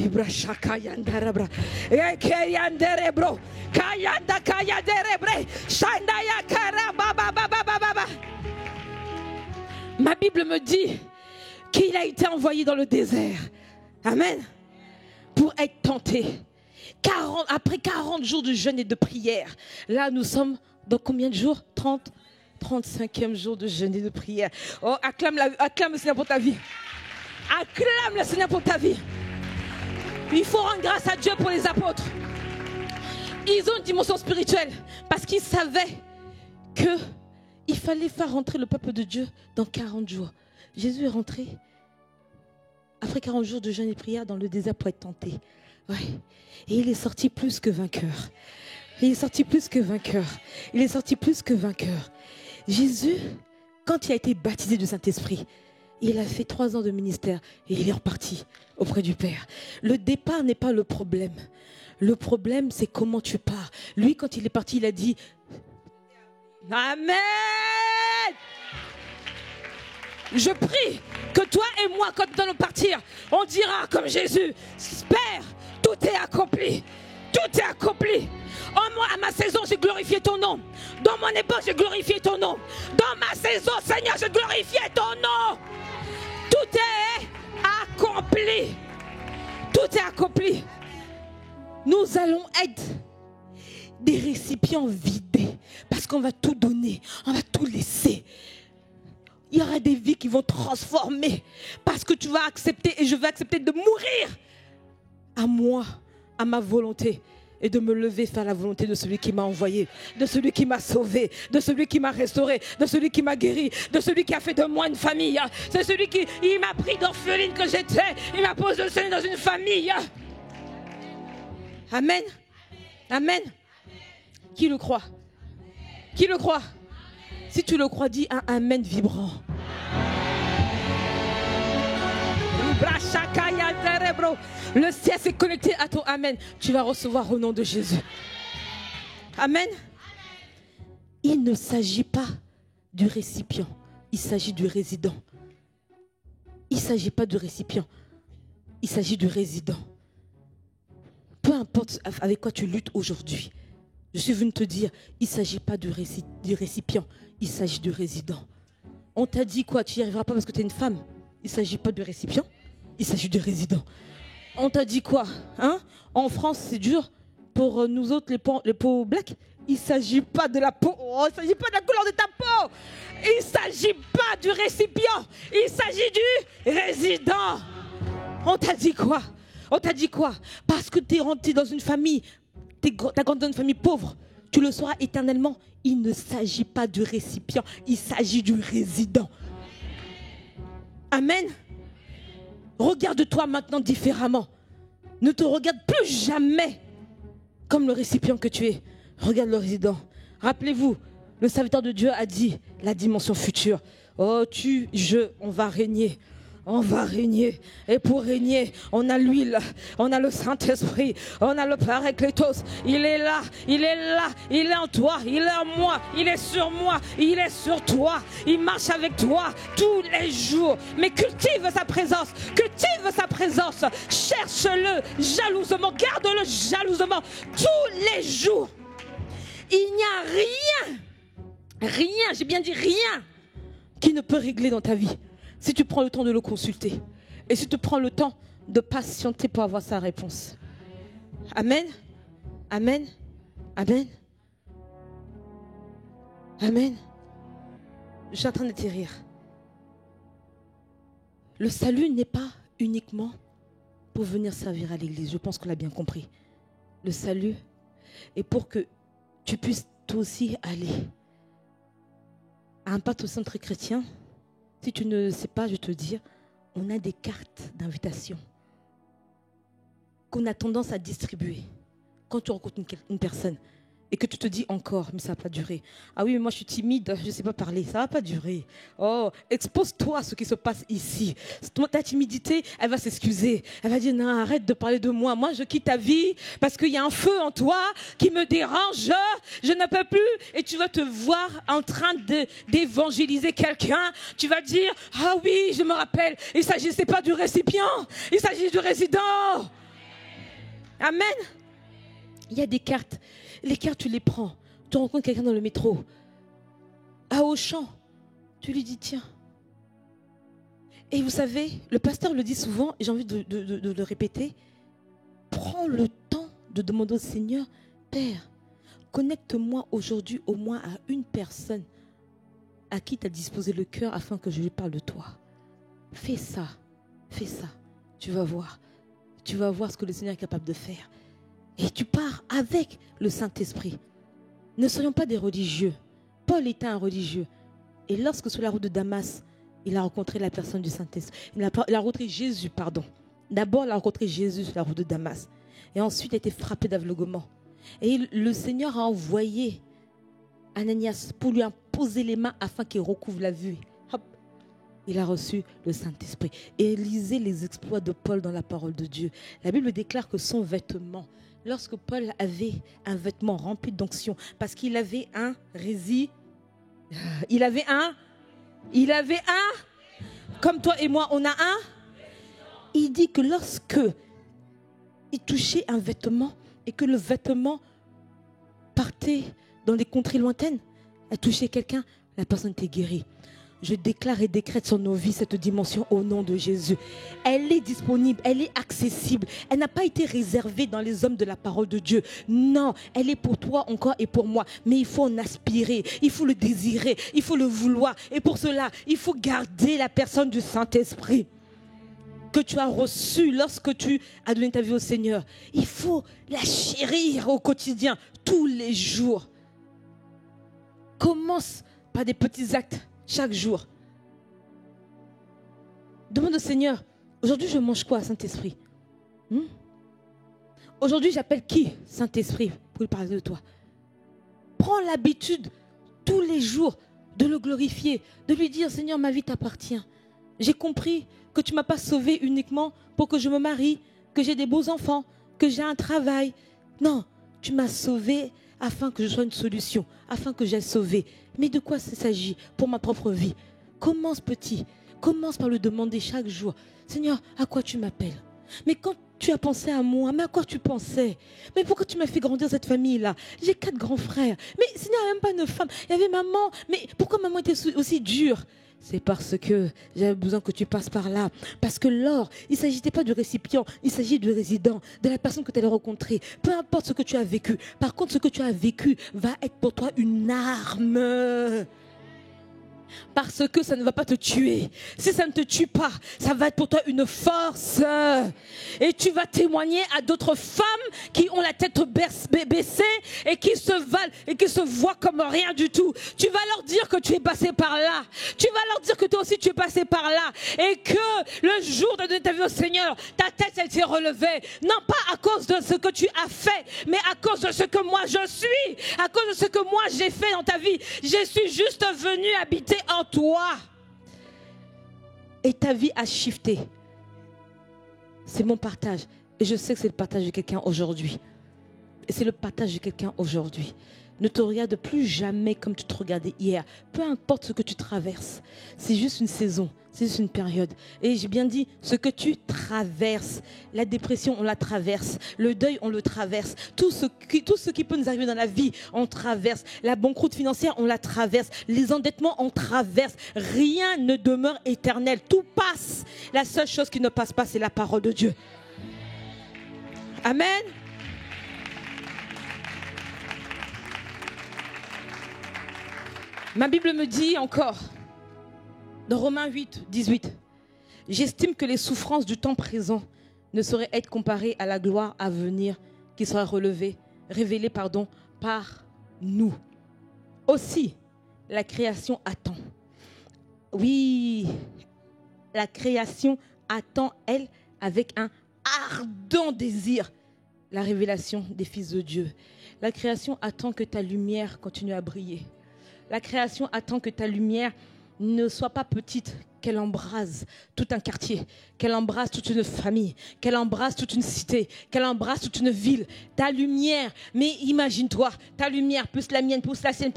Bible me dit qu'il a été envoyé dans le désert. Amen. Pour être tenté. Après 40 jours de jeûne et de prière. Là, nous sommes dans combien de jours? 35e jour de jeûne et de prière. Oh, acclame le Seigneur pour ta vie. Acclame le Seigneur pour ta vie. Il faut rendre grâce à Dieu pour les apôtres. Ils ont une dimension spirituelle parce qu'ils savaient qu'il fallait faire rentrer le peuple de Dieu dans 40 jours. Jésus est rentré après 40 jours de jeûne et prière dans le désert pour être tenté. Ouais. Et il est sorti plus que vainqueur. Il est sorti plus que vainqueur. Il est sorti plus que vainqueur. Jésus, quand il a été baptisé du Saint-Esprit, il a fait 3 ans de ministère et il est reparti auprès du Père. Le départ n'est pas le problème. Le problème, c'est comment tu pars. Lui, quand il est parti, il a dit Amen. Je prie que toi et moi, quand nous allons partir, on dira comme Jésus, Père, tout est accompli. Tout est accompli. Oh, moi, à ma saison, j'ai glorifié ton nom. Dans mon époque, j'ai glorifié ton nom. Dans ma saison, Seigneur, j'ai glorifié ton nom. Tout est accompli. Tout est accompli. Nous allons être des récipients vidés parce qu'on va tout donner, on va tout laisser. Il y aura des vies qui vont transformer parce que tu vas accepter et je vais accepter de mourir à moi, à ma volonté et de me lever faire la volonté de celui qui m'a envoyé, de celui qui m'a sauvé, de celui qui m'a restauré, de celui qui m'a guéri, de celui qui a fait de moi une famille. C'est celui qui m'a pris d'orpheline que j'étais, il m'a positionné dans une famille. Amen. Amen. Qui le croit? Qui le croit? Si tu le crois, dis un amen vibrant. Le ciel s'est connecté à ton amen. Tu vas recevoir au nom de Jésus. Amen. Il ne s'agit pas du récipient. Il s'agit du résident. Il ne s'agit pas du récipient. Il s'agit du résident. Peu importe avec quoi tu luttes aujourd'hui. Je suis venu te dire, il ne s'agit pas du récipient. Il s'agit du résident. On t'a dit quoi? Tu n'y arriveras pas parce que tu es une femme. Il ne s'agit pas du récipient. Il s'agit du résident. On t'a dit quoi? En France, c'est dur pour nous autres, les peaux blacks. Il ne s'agit pas de la peau. Oh, il ne s'agit pas de la couleur de ta peau. Il ne s'agit pas du récipient. Il s'agit du résident. On t'a dit quoi? On t'a dit quoi? Parce que tu es rentré dans une famille, tu as grandi dans une famille pauvre. tu le sauras éternellement. Il ne s'agit pas du récipient, il s'agit du résident. Amen. Regarde-toi maintenant différemment. Ne te regarde plus jamais comme le récipient que tu es. Regarde le résident. Rappelez-vous, le serviteur de Dieu a dit la dimension future. Oh, on va régner. On va régner. Et pour régner, on a l'huile, on a le Saint-Esprit, on a le Parakletos. Il est là, il est là, il est en toi, il est en moi, il est sur moi, il est sur toi. Il marche avec toi tous les jours. Mais cultive sa présence, cherche-le jalousement, garde-le jalousement tous les jours. Il n'y a rien, j'ai bien dit rien, qui ne peut régler dans ta vie. Si tu prends le temps de le consulter et si tu prends le temps de patienter pour avoir sa réponse. Amen. Amen. Amen. Amen. Je suis en train d'atterrir. Le salut n'est pas uniquement pour venir servir à l'église. Je pense qu'on l'a bien compris. Le salut est pour que tu puisses toi aussi aller à un pâte au centre chrétien. Si tu ne sais pas, je vais te dire, on a des cartes d'invitation qu'on a tendance à distribuer quand tu rencontres une personne et que tu te dis encore, mais ça ne va pas durer. Ah oui, mais moi je suis timide, je ne sais pas parler, ça ne va pas durer. Oh, expose-toi à ce qui se passe ici. Ta timidité, elle va s'excuser. Elle va dire, non, arrête de parler de moi. Moi, je quitte ta vie parce qu'il y a un feu en toi qui me dérange. Je ne peux plus. Et tu vas te voir en train d'évangéliser quelqu'un. Tu vas dire, ah oui, je me rappelle, il ne s'agissait pas du récipient, il s'agit du résident. Amen. Il y a des cartes. Les cartes, tu les prends. Tu rencontres quelqu'un dans le métro. À Auchan. Tu lui dis, tiens. Et vous savez, le pasteur le dit souvent, et j'ai envie de le répéter. Prends le temps de demander au Seigneur, Père, connecte-moi aujourd'hui au moins à une personne à qui tu as disposé le cœur afin que je lui parle de toi. Fais ça. Fais ça. Tu vas voir. Tu vas voir ce que le Seigneur est capable de faire. Et tu pars avec le Saint-Esprit. Ne soyons pas des religieux. Paul était un religieux. Et lorsque sur la route de Damas, il a rencontré la personne du Saint-Esprit. Il a rencontré Jésus, pardon. D'abord, il a rencontré Jésus sur la route de Damas. Et ensuite, il a été frappé d'aveuglement. Et le Seigneur a envoyé Ananias pour lui imposer les mains afin qu'il recouvre la vue. Hop, il a reçu le Saint-Esprit. Et lisez les exploits de Paul dans la parole de Dieu. La Bible déclare que son vêtement, lorsque Paul avait un vêtement rempli d'onction, parce qu'il avait un comme toi et moi, on a un. Il dit que lorsque il touchait un vêtement et que le vêtement partait dans des contrées lointaines, elle touchait quelqu'un, la personne était guérie. Je déclare et décrète sur nos vies cette dimension au nom de Jésus. Elle est disponible, elle est accessible. Elle n'a pas été réservée dans les hommes de la parole de Dieu. Non, elle est pour toi encore et pour moi. Mais il faut en aspirer, il faut le désirer, il faut le vouloir. Et pour cela, il faut garder la personne du Saint-Esprit que tu as reçue lorsque tu as donné ta vie au Seigneur. Il faut la chérir au quotidien, tous les jours. Commence par des petits actes. Chaque jour. Demande au Seigneur, aujourd'hui je mange quoi, Saint-Esprit? Aujourd'hui j'appelle qui, Saint-Esprit, pour lui parler de toi? Prends l'habitude tous les jours de le glorifier, de lui dire, Seigneur, ma vie t'appartient. J'ai compris que tu ne m'as pas sauvé uniquement pour que je me marie, que j'ai des beaux enfants, que j'ai un travail. Non, tu m'as sauvé afin que je sois une solution, afin que j'aille sauver. Mais de quoi ça s'agit pour ma propre vie? Commence petit, commence par le demander chaque jour. Seigneur, à quoi tu m'appelles? Mais quand tu as pensé à moi, mais à quoi tu pensais? Mais pourquoi tu m'as fait grandir cette famille-là? J'ai 4 grands frères. Mais Seigneur, il n'y a même pas de femme. Il y avait maman. Mais pourquoi maman était aussi dure? C'est parce que j'avais besoin que tu passes par là. Parce que l'or, il ne s'agissait pas du récipient, il s'agit du résident, de la personne que tu allais rencontrer. Peu importe ce que tu as vécu. Par contre, ce que tu as vécu va être pour toi une arme. Parce que ça ne va pas te tuer. Si ça ne te tue pas, ça va être pour toi une force. Et tu vas témoigner à d'autres femmes qui ont la tête baissée et qui se valent et qui se voient comme rien du tout. Tu vas leur dire que tu es passé par là. Tu vas leur dire que toi aussi tu es passé par là. Et que le jour de ta vie au Seigneur, ta tête elle s'est relevée. Non pas à cause de ce que tu as fait, mais à cause de ce que moi je suis. À cause de ce que moi j'ai fait dans ta vie. Je suis juste venu habiter en toi. Et ta vie a shifté. C'est mon partage. Et je sais que c'est le partage de quelqu'un aujourd'hui. Et c'est le partage de quelqu'un aujourd'hui. Ne te regarde plus jamais comme tu te regardais hier. Peu importe ce que tu traverses. C'est juste une saison. C'est juste une période. Et j'ai bien dit, ce que tu traverses, la dépression, on la traverse. Le deuil, on le traverse. Tout ce qui peut nous arriver dans la vie, on traverse. La banqueroute financière, on la traverse. Les endettements, on traverse. Rien ne demeure éternel. Tout passe. La seule chose qui ne passe pas, c'est la parole de Dieu. Amen. Ma Bible me dit encore, dans Romains 8, 18, « J'estime que les souffrances du temps présent ne sauraient être comparées à la gloire à venir qui sera révélée par nous. Aussi, la création attend. » Oui, la création attend, elle, avec un ardent désir, la révélation des fils de Dieu. La création attend que ta lumière continue à briller. La création attend que ta lumière ne soit pas petite, qu'elle embrase tout un quartier, qu'elle embrase toute une famille, qu'elle embrase toute une cité, qu'elle embrase toute une ville. Ta lumière, mais imagine-toi, ta lumière plus la mienne, plus la sienne,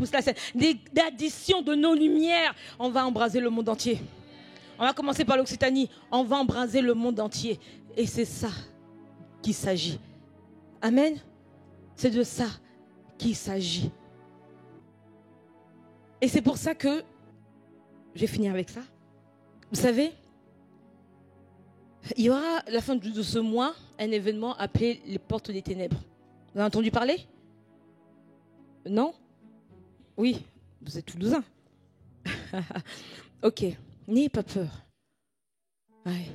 l'addition de nos lumières, on va embraser le monde entier. On va commencer par l'Occitanie, on va embraser le monde entier. Et c'est ça qu'il s'agit. Amen. C'est de ça qu'il s'agit. Et c'est pour ça que, je vais finir avec ça. Vous savez, il y aura à la fin de ce mois un événement appelé les portes des ténèbres. Vous avez entendu parler? Non? Oui, vous êtes Toulousain. Ok, n'ayez pas peur. Ouais.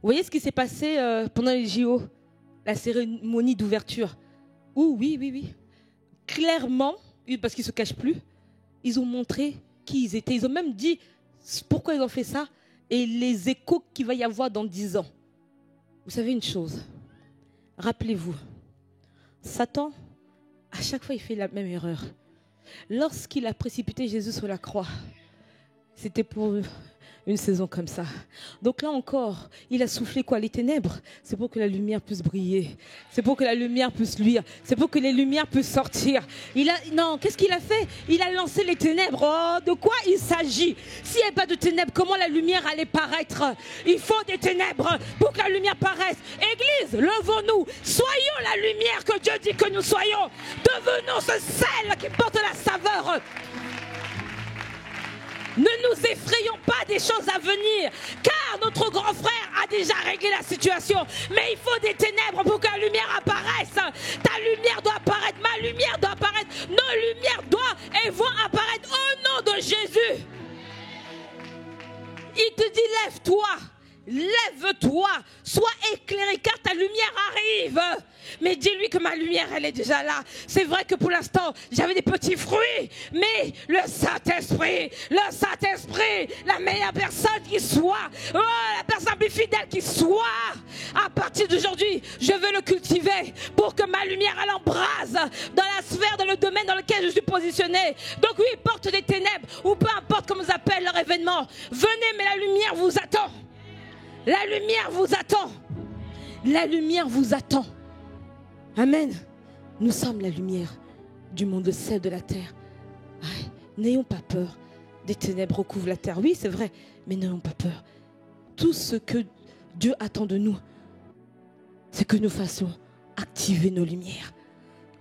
Vous voyez ce qui s'est passé pendant les JO, la cérémonie d'ouverture? Oui. Clairement, parce qu'ils ne se cachent plus, ils ont montré qui ils étaient. Ils ont même dit pourquoi ils ont fait ça et les échos qu'il va y avoir dans 10 ans. Vous savez une chose, rappelez-vous, Satan, à chaque fois, il fait la même erreur. Lorsqu'il a précipité Jésus sur la croix, c'était pour une saison comme ça. Donc là encore, il a soufflé quoi? Les ténèbres. C'est pour que la lumière puisse briller. C'est pour que la lumière puisse luire. C'est pour que les lumières puissent sortir. Qu'est-ce qu'il a fait? Il a lancé les ténèbres. Oh, de quoi il s'agit? S'il n'y avait pas de ténèbres, comment la lumière allait paraître? Il faut des ténèbres pour que la lumière paraisse. Église, levons-nous. Soyons la lumière que Dieu dit que nous soyons. Devenons ce sel qui porte la saveur. Ne nous effrayons pas des choses à venir, car notre grand frère a déjà réglé la situation. Mais il faut des ténèbres pour que la lumière apparaisse. Ta lumière doit apparaître, ma lumière doit apparaître, nos lumières doivent et vont apparaître au nom de Jésus. Il te dit, lève-toi. Lève-toi, sois éclairé car ta lumière arrive. Mais dis-lui que ma lumière, elle est déjà là. C'est vrai que pour l'instant, j'avais des petits fruits. Mais le Saint-Esprit, la meilleure personne qui soit, la personne plus fidèle qui soit, à partir d'aujourd'hui, je veux le cultiver pour que ma lumière, elle embrase dans la sphère, dans le domaine dans lequel je suis positionné. Donc oui, porte des ténèbres, ou peu importe comment on appelle leur événement. Venez, mais la lumière vous attend. La lumière vous attend. La lumière vous attend. Amen. Nous sommes la lumière du monde, le sel de la terre. N'ayons pas peur. Des ténèbres recouvrent la terre. Oui, c'est vrai, mais n'ayons pas peur. Tout ce que Dieu attend de nous, c'est que nous fassions activer nos lumières.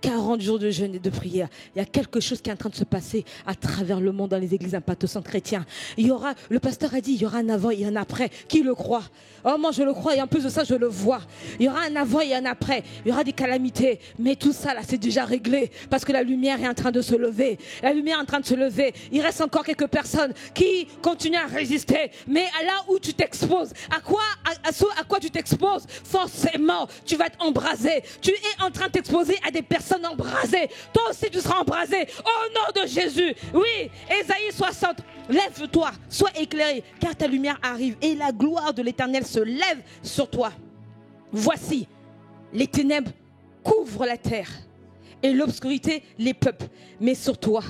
40 jours de jeûne et de prière. Il y a quelque chose qui est en train de se passer à travers le monde dans les églises impactantes chrétiens. Il y aura, le pasteur a dit, il y aura un avant et un après. Qui le croit? Oh, moi je le crois et en plus de ça je le vois. Il y aura un avant et un après. Il y aura des calamités. Mais tout ça là c'est déjà réglé parce que la lumière est en train de se lever. La lumière est en train de se lever. Il reste encore quelques personnes qui continuent à résister. Mais là où tu t'exposes, à quoi tu t'exposes, forcément tu vas être embrasé. Tu es en train de t'exposer à des personnes embrasées. Toi aussi tu seras embrasé. Au nom de Jésus. Oui, Ésaïe 60. Lève-toi, sois éclairé, car ta lumière arrive et la gloire de l'Éternel se lève sur toi. Voici, les ténèbres couvrent la terre et l'obscurité les peuples. Mais sur toi,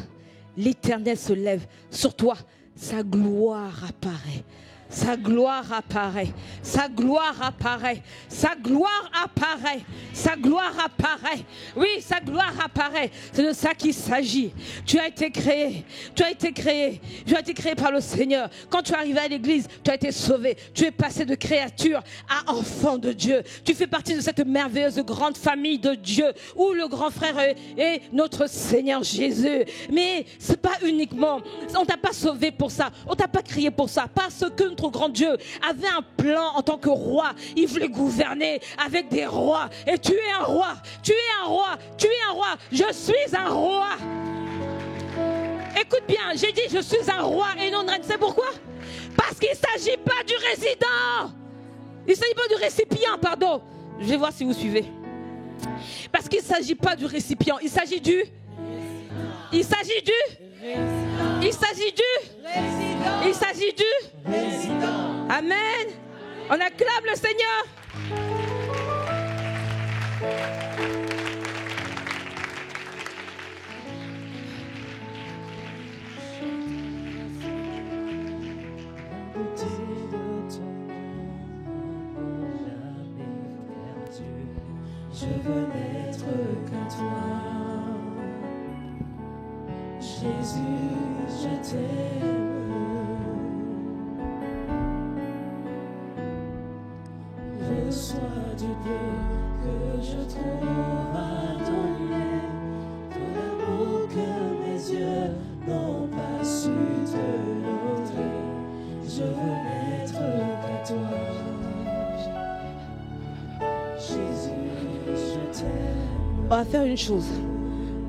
l'Éternel se lève. Sur toi, sa gloire apparaît. Sa gloire apparaît, sa gloire apparaît, sa gloire apparaît, sa gloire apparaît. Oui, sa gloire apparaît. C'est de ça qu'il s'agit. Tu as été créé, tu as été créé par le Seigneur. Quand tu es arrivé à l'église, tu as été sauvé. Tu es passé de créature à enfant de Dieu. Tu fais partie de cette merveilleuse grande famille de Dieu où le grand frère est notre Seigneur Jésus. Mais c'est pas uniquement, on t'a pas sauvé pour ça, on t'a pas créé pour ça, parce que notre grand Dieu avait un plan en tant que roi. Il voulait gouverner avec des rois. Et tu es un roi. Tu es un roi. Tu es un roi. Je suis un roi. Écoute bien, j'ai dit je suis un roi et non reine. C'est pourquoi? Parce qu'il ne s'agit pas du résident. Il ne s'agit pas du récipient, pardon. Je vais voir si vous suivez. Parce qu'il ne s'agit pas du récipient. Il s'agit du... Il s'agit du... Il s'agit du... Il s'agit du... Amen. On acclame le Seigneur. Je veux n'être qu'à toi. Jésus, je t'aime. Reçois du peu que je trouve à donner, de l'amour que mes yeux n'ont pas su te montrer. Je veux n'être qu'à toi. Jésus, je t'aime. On va faire une chose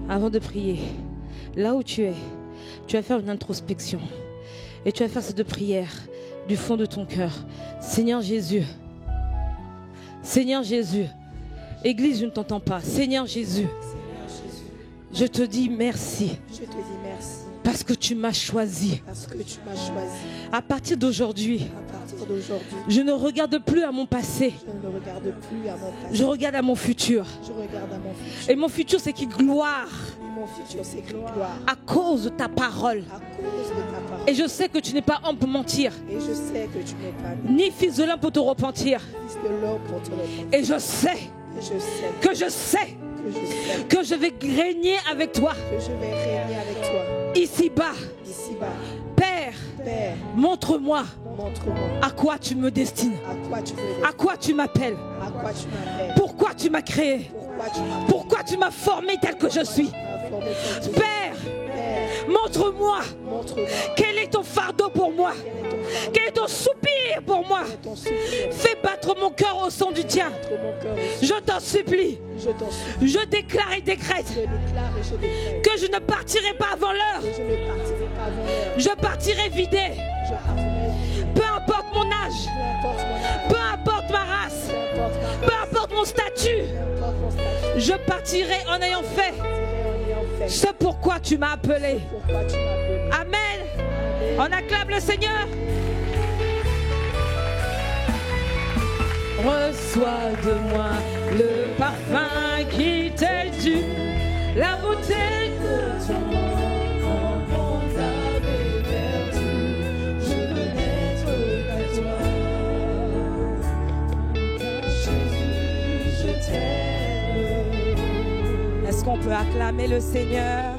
avant de prier. Là où tu es, tu vas faire une introspection. Et tu vas faire cette prière du fond de ton cœur. Seigneur Jésus. Seigneur Jésus. Église, je ne t'entends pas. Seigneur Jésus. Je te dis merci. Je te dis merci. Parce que tu m'as choisi. Parce que tu m'as choisi. À partir d'aujourd'hui, je ne regarde plus à mon passé. Je ne regarde plus à mon passé. Je regarde à mon futur. Je regarde à mon futur. Et mon futur, c'est qui gloire. Et mon futur, c'est gloire. À cause de ta parole. À cause de ta parole. Et je sais que tu n'es pas homme pour mentir. Et je sais que tu n'es pas ni fils de l'homme pour te repentir. Fils de l'homme pour te repentir. Et je sais. Que je sais. Que je vais régner avec toi. Que je vais régner avec toi. Ici-bas. Ici-bas. Père, montre-moi à quoi tu me destines. À quoi tu m'appelles. Pourquoi tu m'as créé. Pourquoi tu m'as formé tel que je suis. Père, montre-moi quel est ton fardeau pour moi. Quel est ton soupir pour moi. Fais battre mon cœur au son du tien. Je t'en supplie. Je déclare et décrète que je ne partirai pas avant l'heure. Je partirai vidé. Peu importe mon âge, peu importe ma race, peu importe mon statut, je partirai en ayant fait ce pourquoi tu m'as appelé. Amen. On acclame le Seigneur. Reçois de moi le parfum qui t'est dû, la beauté de ton nom t'avait perdu. Je veux n'être qu'à toi. Jésus, je t'aime. Est-ce qu'on peut acclamer le Seigneur?